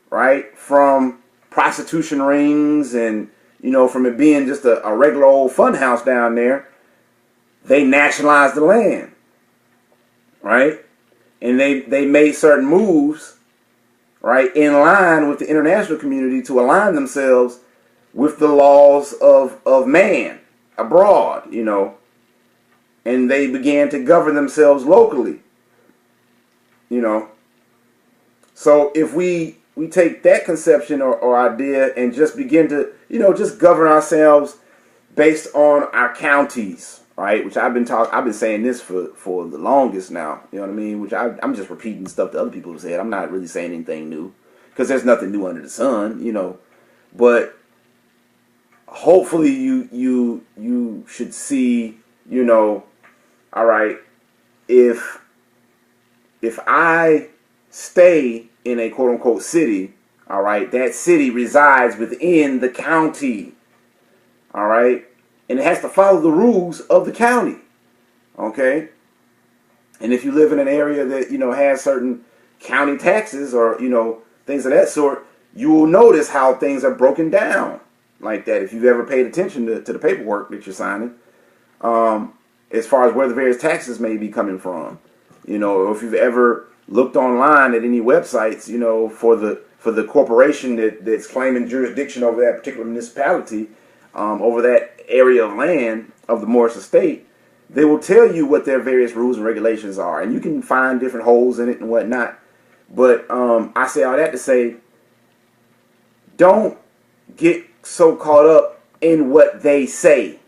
right, from prostitution rings and, from it being just a regular old fun house down there, they nationalized the land, right? And they made certain moves, right, in line with the international community to align themselves with the laws of man abroad, and they began to govern themselves locally, So if we take that conception or idea and just begin to, just govern ourselves based on our counties, right? Which I've been saying this for the longest now, you know what I mean? Which I'm just repeating stuff that other people have said. I'm not really saying anything new because there's nothing new under the sun, But hopefully you should see, all right, if I stay in a quote unquote city, all right, that city resides within the county, all right, and it has to follow the rules of the county, okay? And if you live in an area that, has certain county taxes or, things of that sort, you will notice how things are broken down like that if you've ever paid attention to the paperwork that you're signing, as far as where the various taxes may be coming from, or if you've ever looked online at any websites, for the corporation that's claiming jurisdiction over that particular municipality, over that area of land of the Moorish estate, they will tell you what their various rules and regulations are, and you can find different holes in it and whatnot. But I say all that to say, don't get so caught up in what they say,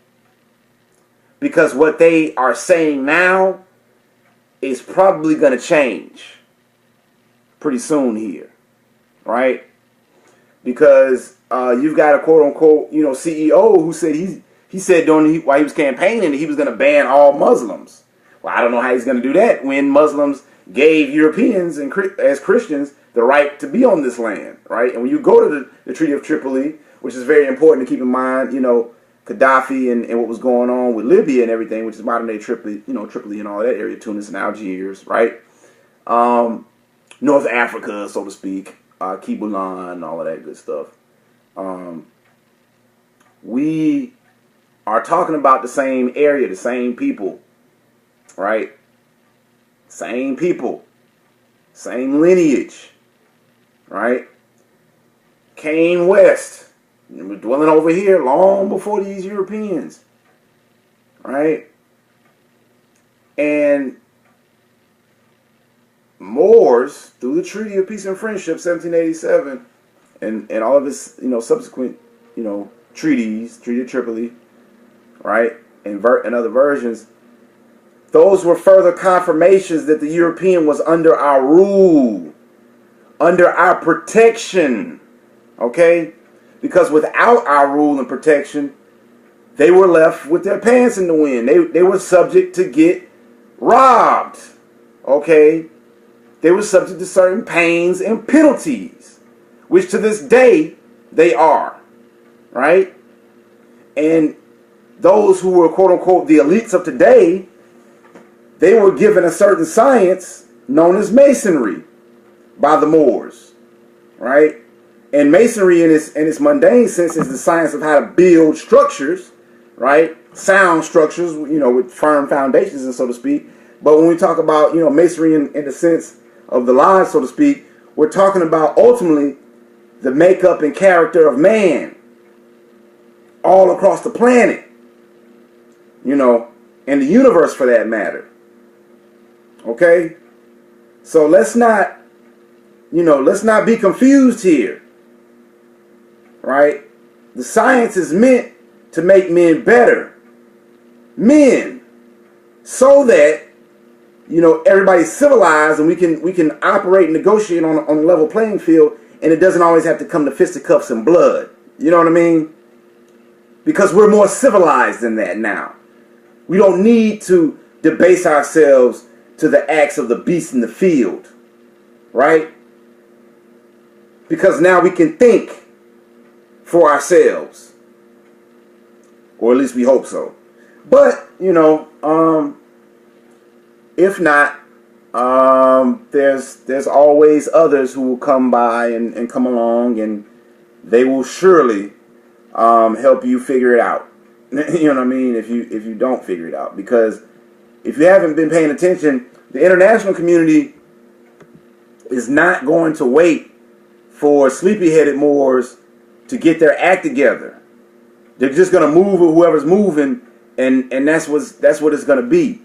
because what they are saying now is probably going to change pretty soon here, right? Because you've got a quote unquote CEO who said he said while he was campaigning that he was going to ban all Muslims. Well, I don't know how he's going to do that when Muslims gave Europeans and as Christians the right to be on this land, right? And when you go to the Treaty of Tripoli, which is very important to keep in mind, Gaddafi and what was going on with Libya and everything, which is modern day Tripoli, Tripoli and all that area, Tunis and Algiers, right? North Africa, so to speak, Kibulan, all of that good stuff. We are talking about the same area, the same people, right? Same people, same lineage, right? Came west They were dwelling over here long before these Europeans, right? And Moors, through the Treaty of Peace and Friendship, 1787, and all of its, subsequent, treaties, Treaty of Tripoli, right, and other versions, those were further confirmations that the European was under our rule, under our protection, okay? Because without our rule and protection, they were left with their pants in the wind. They were subject to get robbed, okay? They were subject to certain pains and penalties, which to this day they are, right? And those who were, quote unquote, the elites of today, they were given a certain science known as masonry by the Moors, right? And masonry in its mundane sense is the science of how to build structures, right? Sound structures, with firm foundations, and so to speak. But when we talk about, masonry in the sense of the lodge, so to speak, we're talking about ultimately the makeup and character of man all across the planet, and the universe for that matter. Okay? So let's not be confused here. Right? The science is meant to make men better. Men. So that, everybody's civilized and we can operate and negotiate on a level playing field, and it doesn't always have to come to fisticuffs and blood. You know what I mean? Because we're more civilized than that now. We don't need to debase ourselves to the acts of the beast in the field. Right? Because now we can think for ourselves. Or at least we hope so. But, if not, there's always others who will come by and come along, and they will surely help you figure it out. You know what I mean? If you don't figure it out. Because if you haven't been paying attention, the international community is not going to wait for sleepy-headed Moors to get their act together. They're just going to move with whoever's moving, and that's what it's going to be,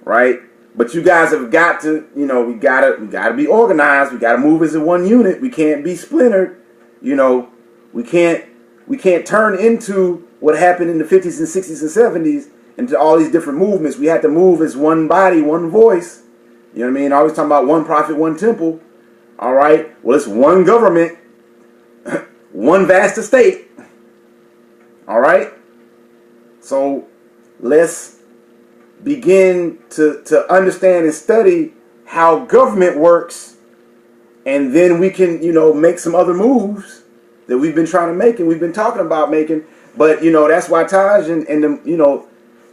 right? But you guys have got to, we gotta be organized. We gotta move as a one unit. We can't be splintered. We can't turn into what happened in the 50s and 60s and 70s into all these different movements. We had to move as one body, one voice. You know what I mean? Always talking about one prophet, one temple. All right. Well, it's one government, one vast estate. All right. So let's begin to understand and study how government works, and then we can, make some other moves that we've been trying to make and we've been talking about making. But, that's why Taj and the,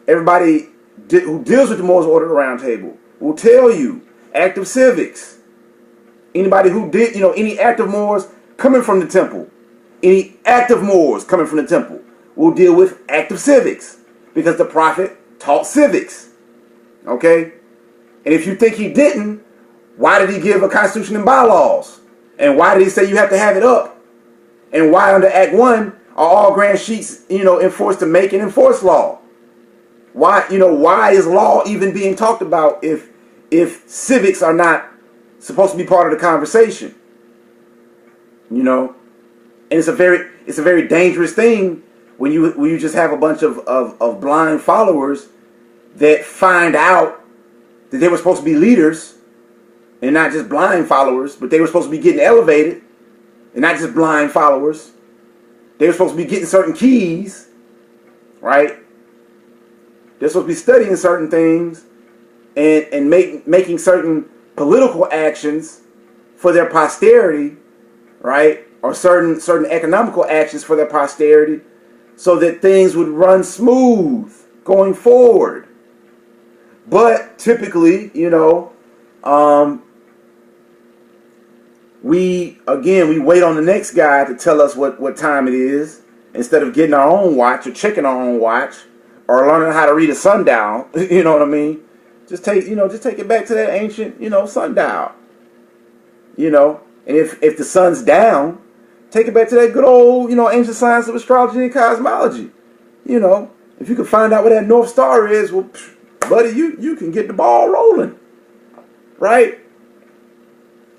everybody who deals with the Moors Order Roundtable will tell you active civics. Anybody who did, any active Moors coming from the temple, any active Moors coming from the temple will deal with active civics, because the prophet taught civics. Okay? And if you think he didn't, why did he give a constitution and bylaws? And why did he say you have to have it up? And why under Act 1 are all grand sheets, enforced to make and enforce law? Why, why is law even being talked about if civics are not supposed to be part of the conversation? And it's a very dangerous thing when you just have a bunch of blind followers that find out that they were supposed to be leaders, and not just blind followers, but they were supposed to be getting elevated, and not just blind followers. They were supposed to be getting certain keys, right? They're supposed to be studying certain things and making certain political actions for their posterity, right? Or certain economical actions for their posterity, so that things would run smooth going forward. But typically, we wait on the next guy to tell us what time it is, instead of getting our own watch or checking our own watch or learning how to read a sundial. You know what I mean? Just take it back to that ancient, sundial. And if the sun's down, take it back to that good old, ancient science of astrology and cosmology. If you can find out what that North Star is, well, buddy, you can get the ball rolling, right?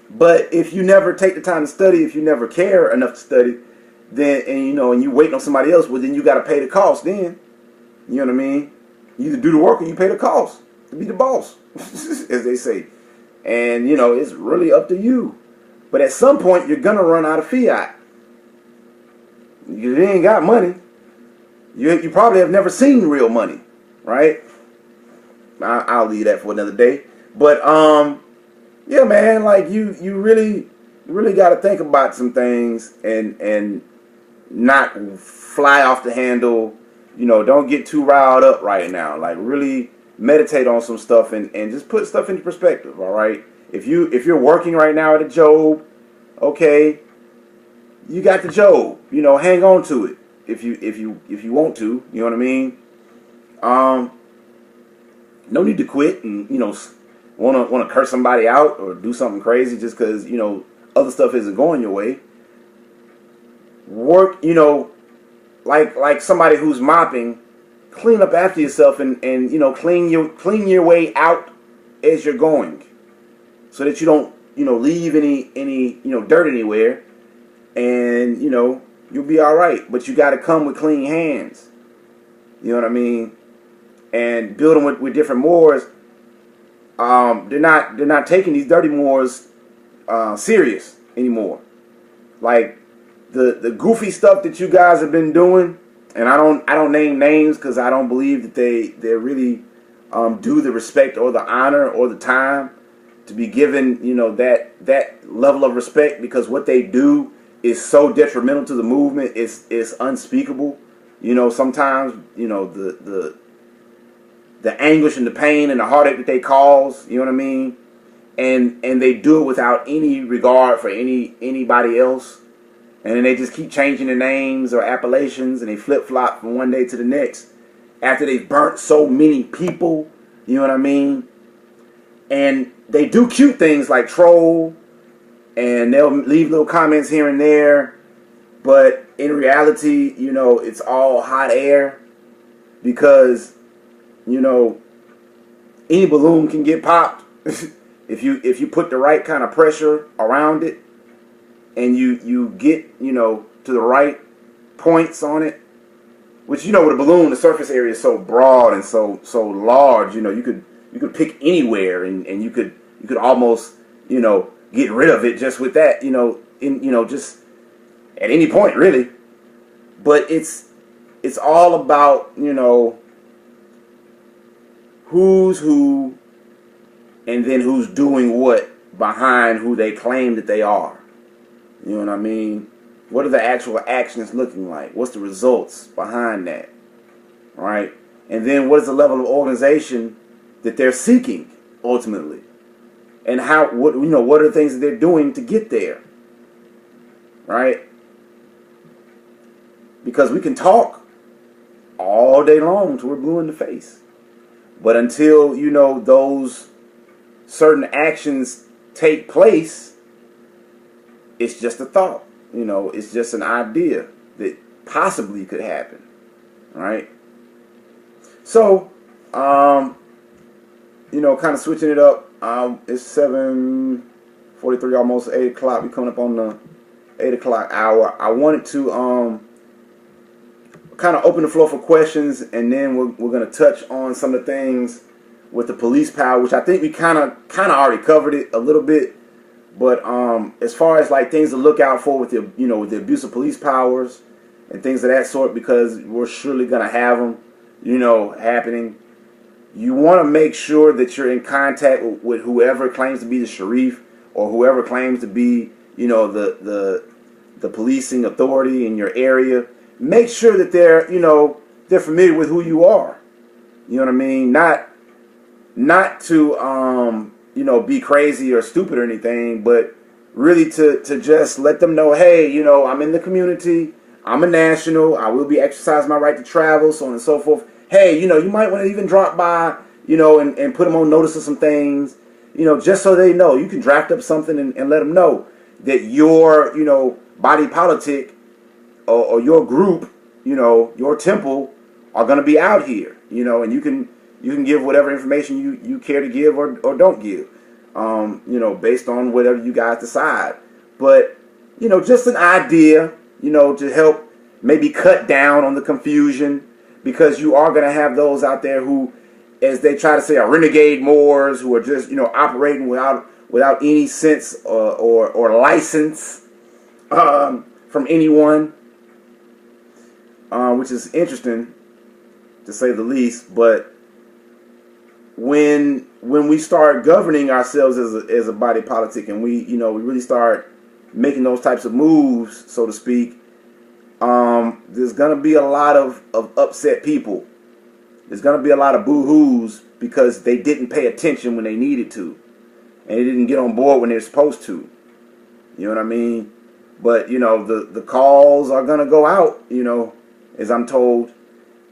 But if you never take the time to study, if you never care enough to study, then, and you waiting on somebody else, well, then you got to pay the cost then. You know what I mean? You either do the work or you pay the cost to be the boss, as they say. And, it's really up to you. But at some point, you're going to run out of fiat. You ain't got money. You probably have never seen real money, right? I'll leave that for another day. But, yeah, man, like you really got to think about some things and not fly off the handle. Don't get too riled up right now. Like, really meditate on some stuff and just put stuff into perspective. All right. If you're working right now at a job, okay, you got the job. Hang on to it if you want to. You know what I mean? No need to quit and want to curse somebody out or do something crazy just because other stuff isn't going your way. Work, like somebody who's mopping, clean up after yourself and clean your way out as you're going, so that you don't leave any dirt anywhere, and you'll be all right. But you got to come with clean hands. You know what I mean? And building with different Moors, they're not taking these dirty Moors serious anymore. Like the goofy stuff that you guys have been doing, and I don't name names because I don't believe that they really do the respect or the honor or the time to be given that level of respect, because what they do is so detrimental to the movement. It's unspeakable. Sometimes the anguish and the pain and the heartache that they cause, you know what I mean? And they do it without any regard for anybody else. And then they just keep changing their names or appellations, and they flip-flop from one day to the next after they've burnt so many people, you know what I mean? And they do cute things like troll, and they'll leave little comments here and there, but in reality, it's all hot air, because any balloon can get popped if you put the right kind of pressure around it, and you get to the right points on it. Which with a balloon, the surface area is so broad and so large. You could pick anywhere, and you could almost get rid of it just with that. Just at any point really. But it's all about who's who, and then who's doing what behind who they claim that they are. You know what I mean? What are the actual actions looking like? What's the results behind that? Right? And then what is the level of organization that they're seeking ultimately? And what are the things that they're doing to get there? Right? Because we can talk all day long till we're blue in the face. But until, those certain actions take place, it's just a thought. It's just an idea that possibly could happen. Right? So, kind of switching it up. It's 7:43, almost 8 o'clock. We're coming up on the 8 o'clock hour. I wanted to kind of open the floor for questions, and then we're going to touch on some of the things with the police power, which I think we kind of already covered it a little bit. But as far as like things to look out for with with the abuse of police powers and things of that sort, because we're surely going to have them, happening. You want to make sure that you're in contact with whoever claims to be the sheriff, or whoever claims to be, the policing authority in your area. Make sure that they're familiar with who you are. You know what I mean? Not to be crazy or stupid or anything, but really to just let them know, hey, I'm in the community, I'm a national, I will be exercising my right to travel, so on and so forth. Hey, you might want to even drop by, and put them on notice of some things, just so they know. You can draft up something and let them know that you're, body politic or your group, you know, your temple are going to be out here, you know, and you can give whatever information you care to give or don't give, you know, based on whatever you guys decide. But, you know, just an idea, you know, to help maybe cut down on the confusion, because you are going to have those out there who, as they try to say, are renegade Moors, who are just, you know, operating without any sense or license from anyone, which is interesting to say the least. But when we start governing ourselves as a body politic, and we really start making those types of moves, so to speak, there's gonna be a lot of upset people. There's gonna be a lot of boo-hoos because they didn't pay attention when they needed to, and they didn't get on board when they're supposed to. You know what I mean? But you know, the calls are gonna go out, you know, as I'm told.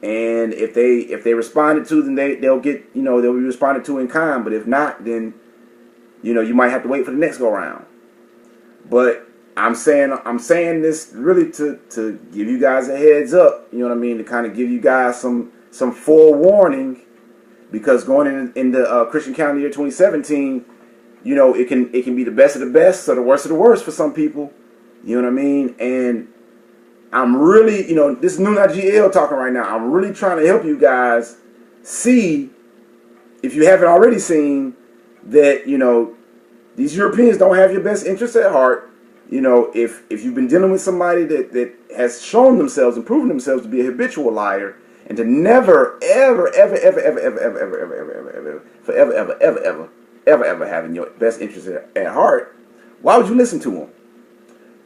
And if they responded to, then they'll get, you know, they'll be responded to in kind. But if not, then, you know, you might have to wait for the next go round. But I'm saying this really to give you guys a heads up, you know what I mean, to kind of give you guys some forewarning, because going into Christian calendar year 2017, you know, it can be the best of the best or the worst of the worst for some people, you know what I mean. And I'm really, you know, this is Nuna GL talking right now. I'm really trying to help you guys see, if you haven't already seen, that, you know, these Europeans don't have your best interests at heart. You know, if you've been dealing with somebody that has shown themselves and proven themselves to be a habitual liar, and to never, ever having your best interests at heart, why would you listen to them?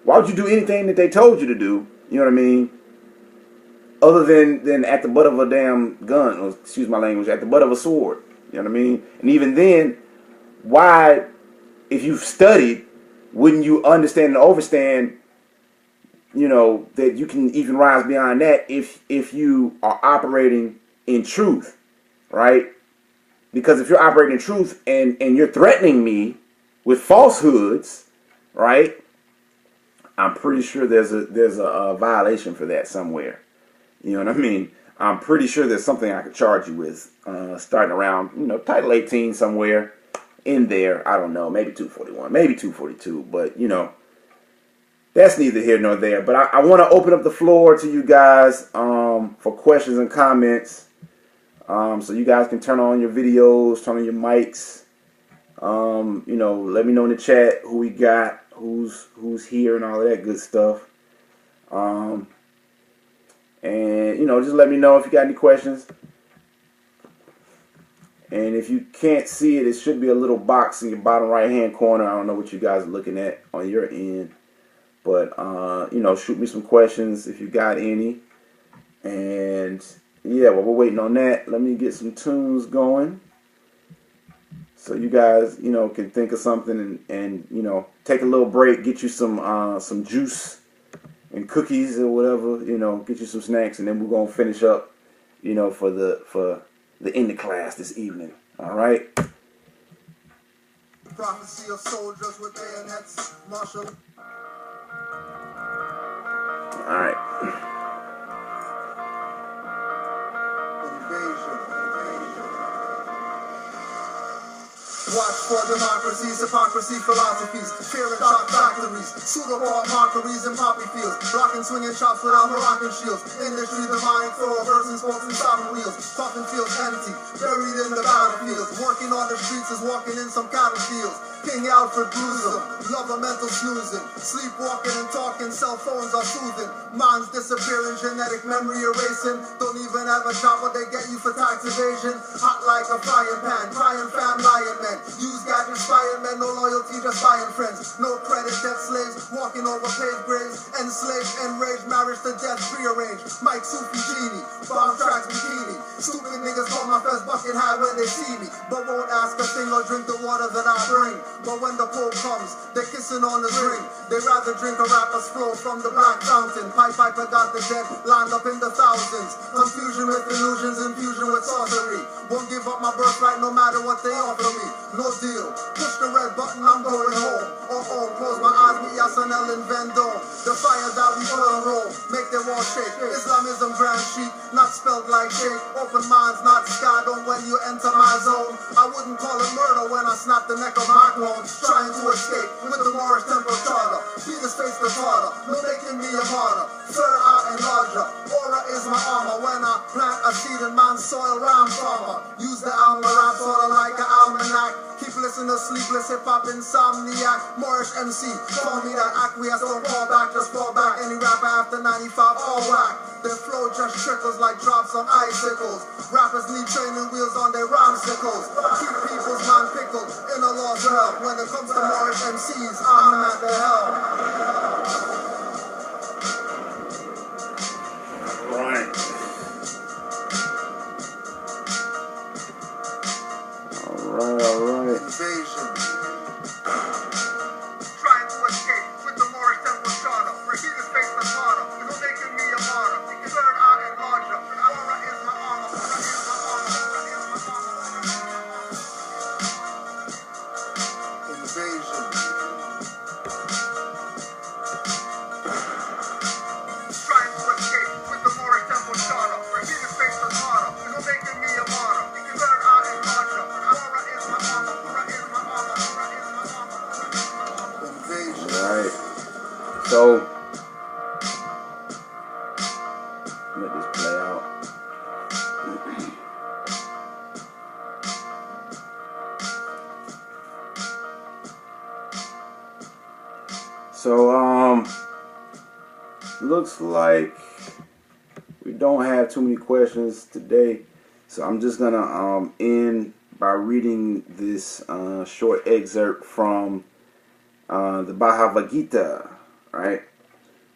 Why would you do anything that they told you to do? You know what I mean? Other than at the butt of a damn gun, or excuse my language, at the butt of a sword. You know what I mean? And even then, why, if you've studied, wouldn't you understand and overstand, you know, that you can even rise beyond that if you are operating in truth, right? Because if you're operating in truth and you're threatening me with falsehoods, right? I'm pretty sure there's a violation for that somewhere. You know what I mean? I'm pretty sure there's something I could charge you with, starting around, you know, Title 18 somewhere in there. I don't know, maybe 241, maybe 242, but you know, that's neither here nor there. But I want to open up the floor to you guys for questions and comments, so you guys can turn on your videos, turn on your mics. You know, let me know in the chat who we got, who's here, and all of that good stuff. And you know, just let me know if you got any questions. And if you can't see it, it should be a little box in your bottom right hand corner. I don't know what you guys are looking at on your end, but you know, shoot me some questions if you got any. And yeah, while we're waiting on that, let me get some tunes going, so you guys, you know, can think of something and you know, take a little break, get you some juice and cookies or whatever, you know, get you some snacks, and then we're gonna finish up, you know, for the end of class this evening. All right. Prophecy of soldiers with bayonets, martial. All right. Watch for democracies, hypocrisy, philosophies, fear and shock factories, pseudo-pop mockeries and poppy fields, blocking swinging chops without Moroccan shields, industry the mind throw versus spokes and sovereign wheels, puffin' fields empty, buried in the battlefields, working on the streets is walking in some cattle fields, King Alfred Bruisem, love a mental snoozing, sleepwalking and talking, cell phones are soothing, minds disappearing, genetic memory erasing, don't even have a job but they get you for tax evasion, hot like a frying pan, crying fam, lying men, use gadgets, firing men, no loyalty, just buying friends, no credit, debt slaves, walking over paved graves, enslaved, enraged, marriage to death, prearranged, Mike Sufi Genie, bomb tracks bikini, stupid niggas call my first bucket high when they see me, but won't ask a thing or drink the water that I bring, but when the Pope comes, they're kissing on his ring, they rather drink a rapper's flow from the black fountain, Piper got the dead, lined up in the thousands, confusion with illusions, infusion with sorcery, won't give up my birthright no matter what they offer me, no deal, push the red button, I'm going home, close my eyes with Yasanel and Vendome, the how we pull and roll, make them all shake. Islamism grand sheet, not spelled like shake. Open minds, not scarred on when you enter my zone. I wouldn't call it murder when I snap the neck of my clone, trying to escape with the Moorish temple charter. Peter's face the father, no making me a martyr. Third eye and larger, aura is my armor. When I plant a seed in man's soil, ram farmer. Use the alma rap sorta like an almanac. Keep listening to sleepless hip-hop insomniac. Moorish MC, call me that acquiesce, don't fall back, just fall back. Any rapper after 95, all whack. Their flow just trickles like drops on icicles. Rappers need training wheels on their rhyme-sickles. Keep people's mind pickled in a lost realm. When it comes to Moorish MCs, I'm at the helm. Right. Alright. Invasion. Trying to escape with the Moorish temple charter. Regecia face the martyr. You're making me a martyr. Third eye and larger. Aura is my armor. Invasion. Trying to escape with the Moorish temple charter. Regecia face the martyr. You're making me a martyr. Third eye and larger. Aura is my armor. Alright. So let this play out. So looks like we don't have too many questions today. So I'm just gonna end by reading this short excerpt from the Bhagavad Gita, right?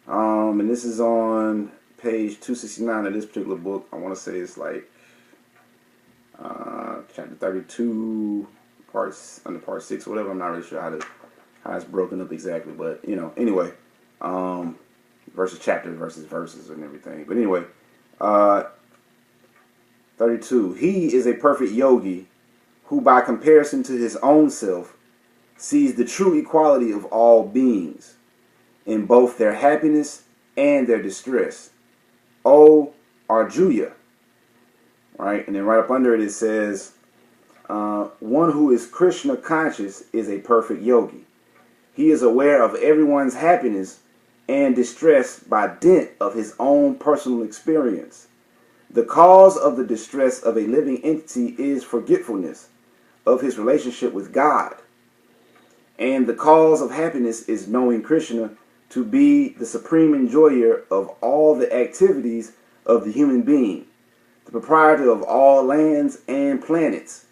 And this is on page 269 of this particular book. I want to say it's like chapter 32, under part 6 or whatever. I'm not really sure how it's broken up exactly, but you know, anyway, versus chapters versus verses and everything. But anyway, 32. He is a perfect yogi who, by comparison to his own self, sees the true equality of all beings in both their happiness and their distress. O Arjuya. Right? And then right up under it, it says, one who is Krishna conscious is a perfect yogi. He is aware of everyone's happiness and distress by dint of his own personal experience. The cause of the distress of a living entity is forgetfulness of his relationship with God. And the cause of happiness is knowing Krishna to be the supreme enjoyer of all the activities of the human being, the proprietor of all lands and planets,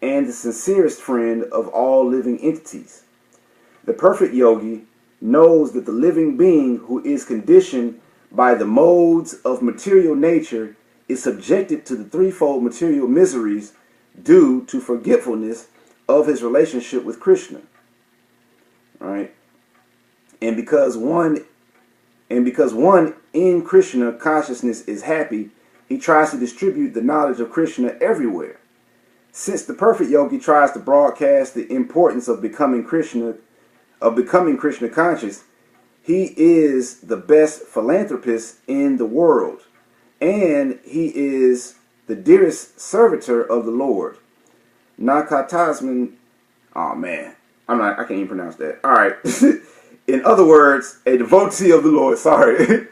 and the sincerest friend of all living entities. The perfect yogi knows that the living being who is conditioned by the modes of material nature is subjected to the threefold material miseries due to forgetfulness of his relationship with Krishna. Right? And because one in Krishna consciousness is happy, he tries to distribute the knowledge of Krishna everywhere. Since the perfect yogi tries to broadcast the importance of becoming Krishna conscious, he is the best philanthropist in the world, and he is the dearest servitor of the Lord. Nakatasman, oh man, I can't even pronounce that. All right. In other words, a devotee of the Lord, sorry.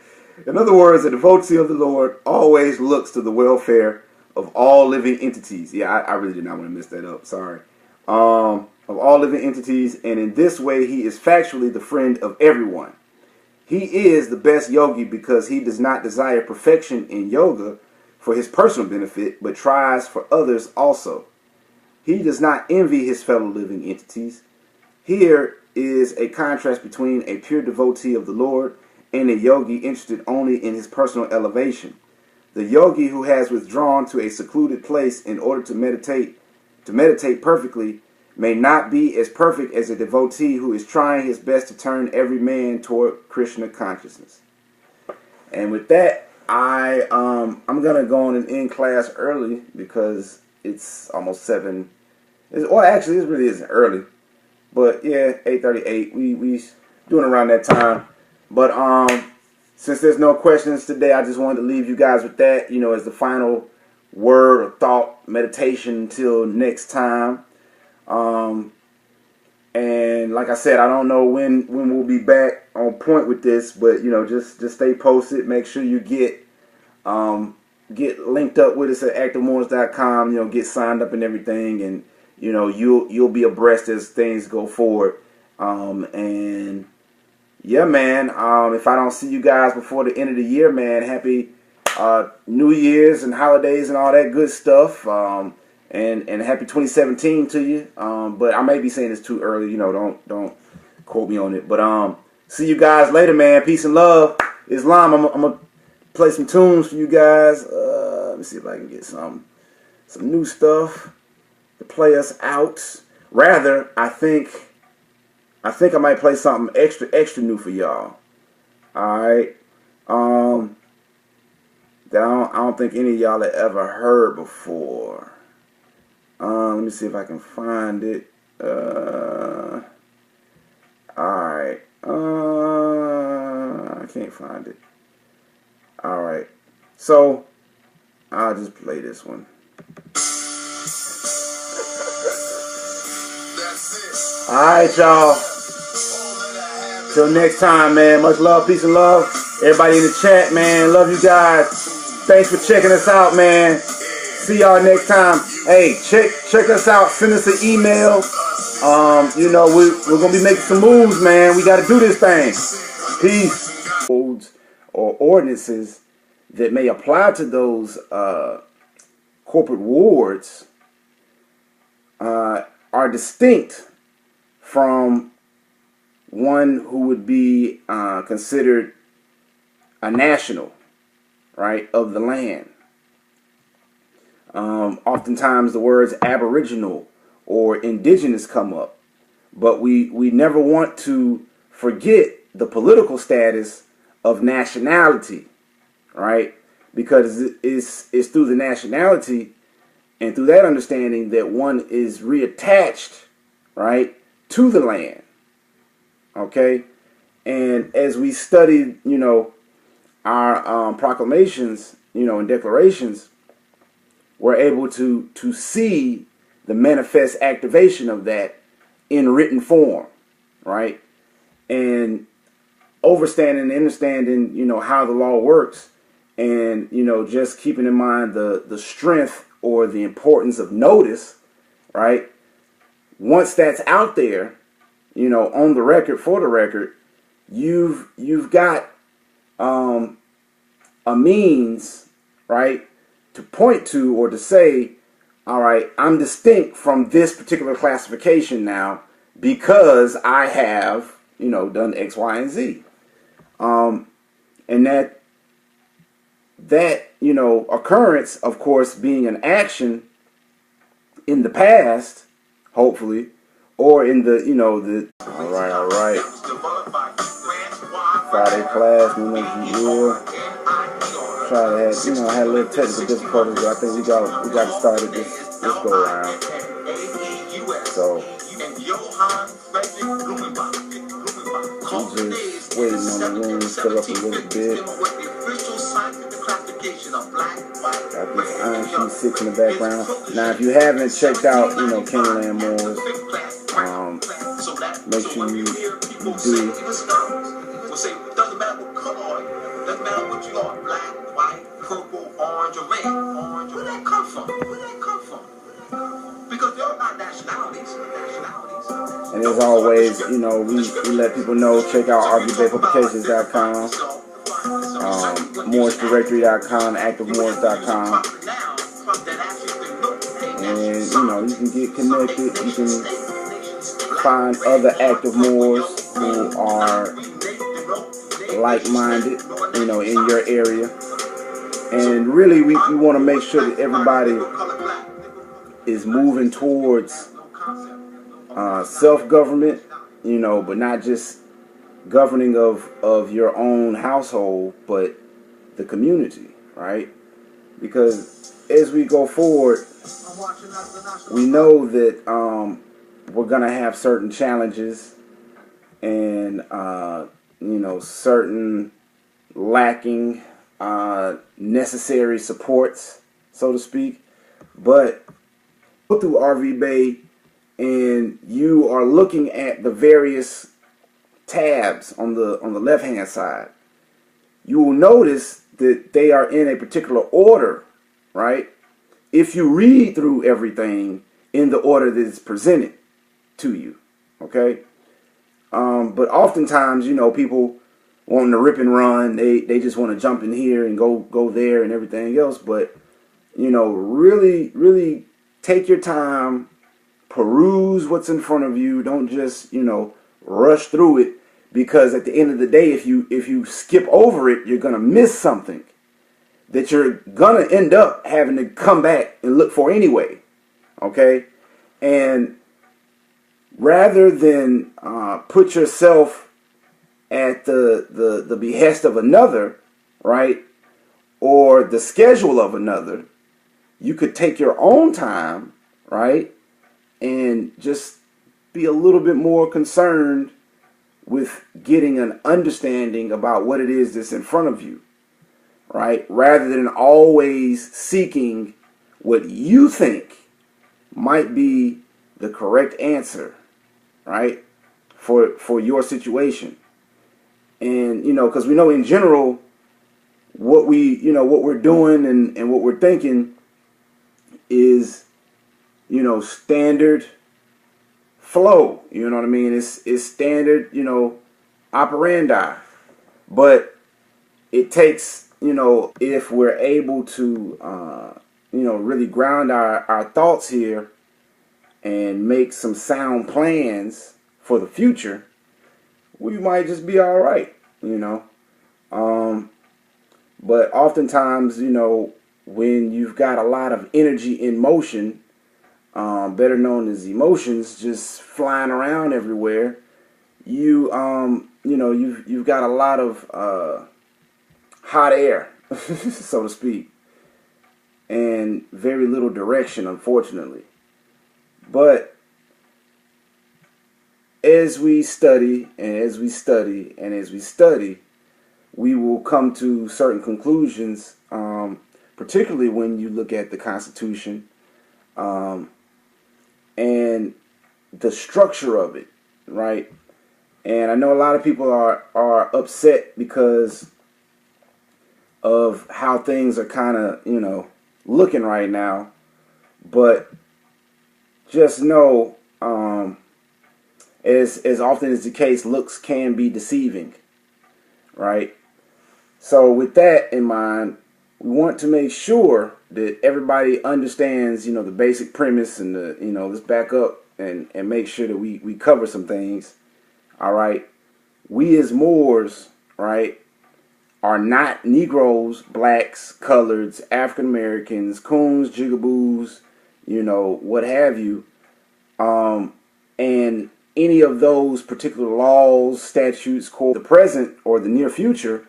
In other words, a devotee of the Lord always looks to the welfare of all living entities. Yeah, I really did not want to mess that up. Sorry. Of all living entities, and in this way, he is factually the friend of everyone. He is the best yogi because he does not desire perfection in yoga for his personal benefit, but tries for others also. He does not envy his fellow living entities. Here is a contrast between a pure devotee of the Lord and a yogi interested only in his personal elevation. The yogi who has withdrawn to a secluded place in order to meditate perfectly may not be as perfect as a devotee who is trying his best to turn every man toward Krishna consciousness. And with that, I'm gonna go on and end class early because it's almost 7. Well, actually, this really isn't early, but yeah, 8:38. We doing around that time. But since there's no questions today, I just wanted to leave you guys with that, you know, as the final word or thought, meditation until next time. And like I said, I don't know when we'll be back on point with this, but you know, just stay posted. Make sure you get linked up with us at activemoors.com. You know, get signed up and everything, and you know, you'll be abreast as things go forward. And yeah, man. If I don't see you guys before the end of the year, man, happy New Year's and holidays and all that good stuff. And happy 2017 to you. But I may be saying this too early, you know, don't quote me on it. But see you guys later, man. Peace and love. Islam, I'm gonna play some tunes for you guys. Let me see if I can get some new stuff to play us out. Rather, I think I might play something extra new for y'all. Alright. That I don't think any of y'all have ever heard before. Let me see if I can find it. Alright. I can't find it. Alright. So, I'll just play this one. Alright, y'all. Till next time, man. Much love, peace, and love. Everybody in the chat, man. Love you guys. Thanks for checking us out, man. See y'all next time. Hey, check us out. Send us an email. You know, we're gonna be making some moves, man. We gotta do this thing. Peace. Codes or ordinances that may apply to those corporate wards are distinct from one who would be considered a national, right, of the land. Oftentimes the words aboriginal or indigenous come up, but we never want to forget the political status of nationality, right? Because it's through the nationality and through that understanding that one is reattached, right, to the land. Okay? And as we studied, you know, our proclamations, you know, and declarations, we're able to see the manifest activation of that in written form, right? And understanding, you know, how the law works, and, you know, just keeping in mind the strength or the importance of notice, right? Once that's out there, you know, on the record, for the record, you've got a means, right, to point to or to say, all right, I'm distinct from this particular classification now because I have, you know, done X, Y, and Z. And that, you know, occurrence, of course, being an action in the past, hopefully, or in the, you know, the... All right. Friday class, New Year. Try to have, you know, I had a little technical difficulties, but I think we got started this go around. So I'm just waiting on the room to fill up a little bit. Got this Iron Sheet 6 in the background. Now, if you haven't checked out, you know, Kennyland Moors, make sure you do. Doesn't matter what color, doesn't matter what you are, black, white, purple, orange, or red. Where that come from? Because they're not nationalities. And as always, you know, we let people know, check out RBJpublications.com, MoorishDirectory.com, ActiveMoors.com. And, you know, you can get connected. You can find other active Moors who are like-minded, you know, in your area. And really, we want to make sure that everybody is moving towards self-government, you know, but not just governing of your own household, but the community, right? Because as we go forward, we know that we're going to have certain challenges and, you know, certain lacking necessary supports, so to speak. But go through RV Bay and you are looking at the various tabs on the left hand side, you will notice that they are in a particular order, right? If you read through everything in the order that is presented to you, okay? But oftentimes, people wanting to rip and run, they just want to jump in here and go there and everything else. But really take your time, peruse what's in front of you. Don't just rush through it, because at the end of the day, if you skip over it, you're gonna miss something that you're gonna end up having to come back and look for anyway. Okay, and rather than put yourself at the behest of another, right, or the schedule of another, you could take your own time, right, and just be a little bit more concerned with getting an understanding about what it is that's in front of you, right, rather than always seeking what you think might be the correct answer, right, for your situation. And because we know in general what we're doing and what we're thinking is standard flow. You know what I mean? It's standard operandi. But it takes if we're able to really ground our thoughts here and make some sound plans for the future, we might just be all right, but oftentimes, when you've got a lot of energy in motion, better known as emotions, just flying around everywhere, you've got a lot of hot air, so to speak, and very little direction, unfortunately. But as we study and as we study and as we study, we will come to certain conclusions, particularly when you look at the Constitution and the structure of it, right? And I know a lot of people are upset because of how things are kind of, looking right now. But just know, as often as the case, looks can be deceiving, right? So with that in mind, we want to make sure that everybody understands, the basic premise and let's back up and make sure that we cover some things. All right. We as Moors, right, are not Negroes, blacks, coloreds, African Americans, coons, jigaboos, what have you. And any of those particular laws, statutes, the present or the near future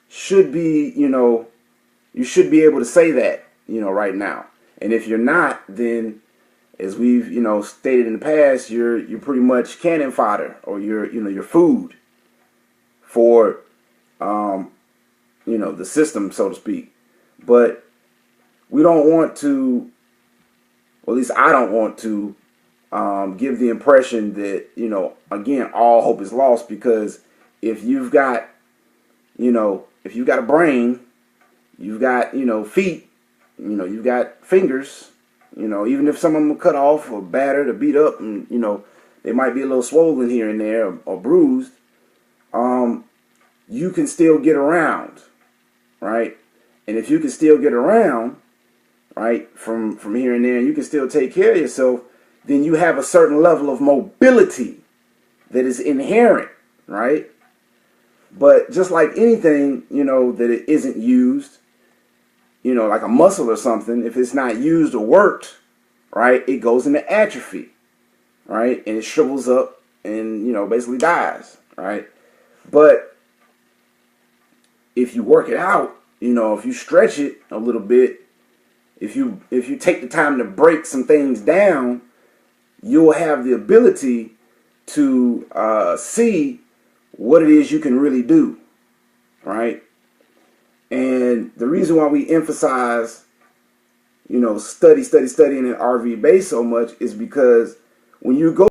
should be, you should be able to say that, right now. And if you're not, then as we've, stated in the past, you're pretty much cannon fodder, or you're food for, the system, so to speak. But we don't want to, or at least I don't want to, give the impression that, again, all hope is lost, because if you've got, if you've got a brain, you've got, feet, you've got fingers, even if some of them are cut off or battered or beat up and, they might be a little swollen here and there or bruised, you can still get around, right? And if you can still get around, right, from here and there, you can still take care of yourself, then you have a certain level of mobility that is inherent, right? But just like anything, that it isn't used, like a muscle or something, if it's not used or worked, right, it goes into atrophy, right? And it shrivels up and, basically dies, right? But if you work it out, if you stretch it a little bit, if you take the time to break some things down, you'll have the ability to see what it is you can really do, right? And the reason why we emphasize, studying an RV base so much is because when you go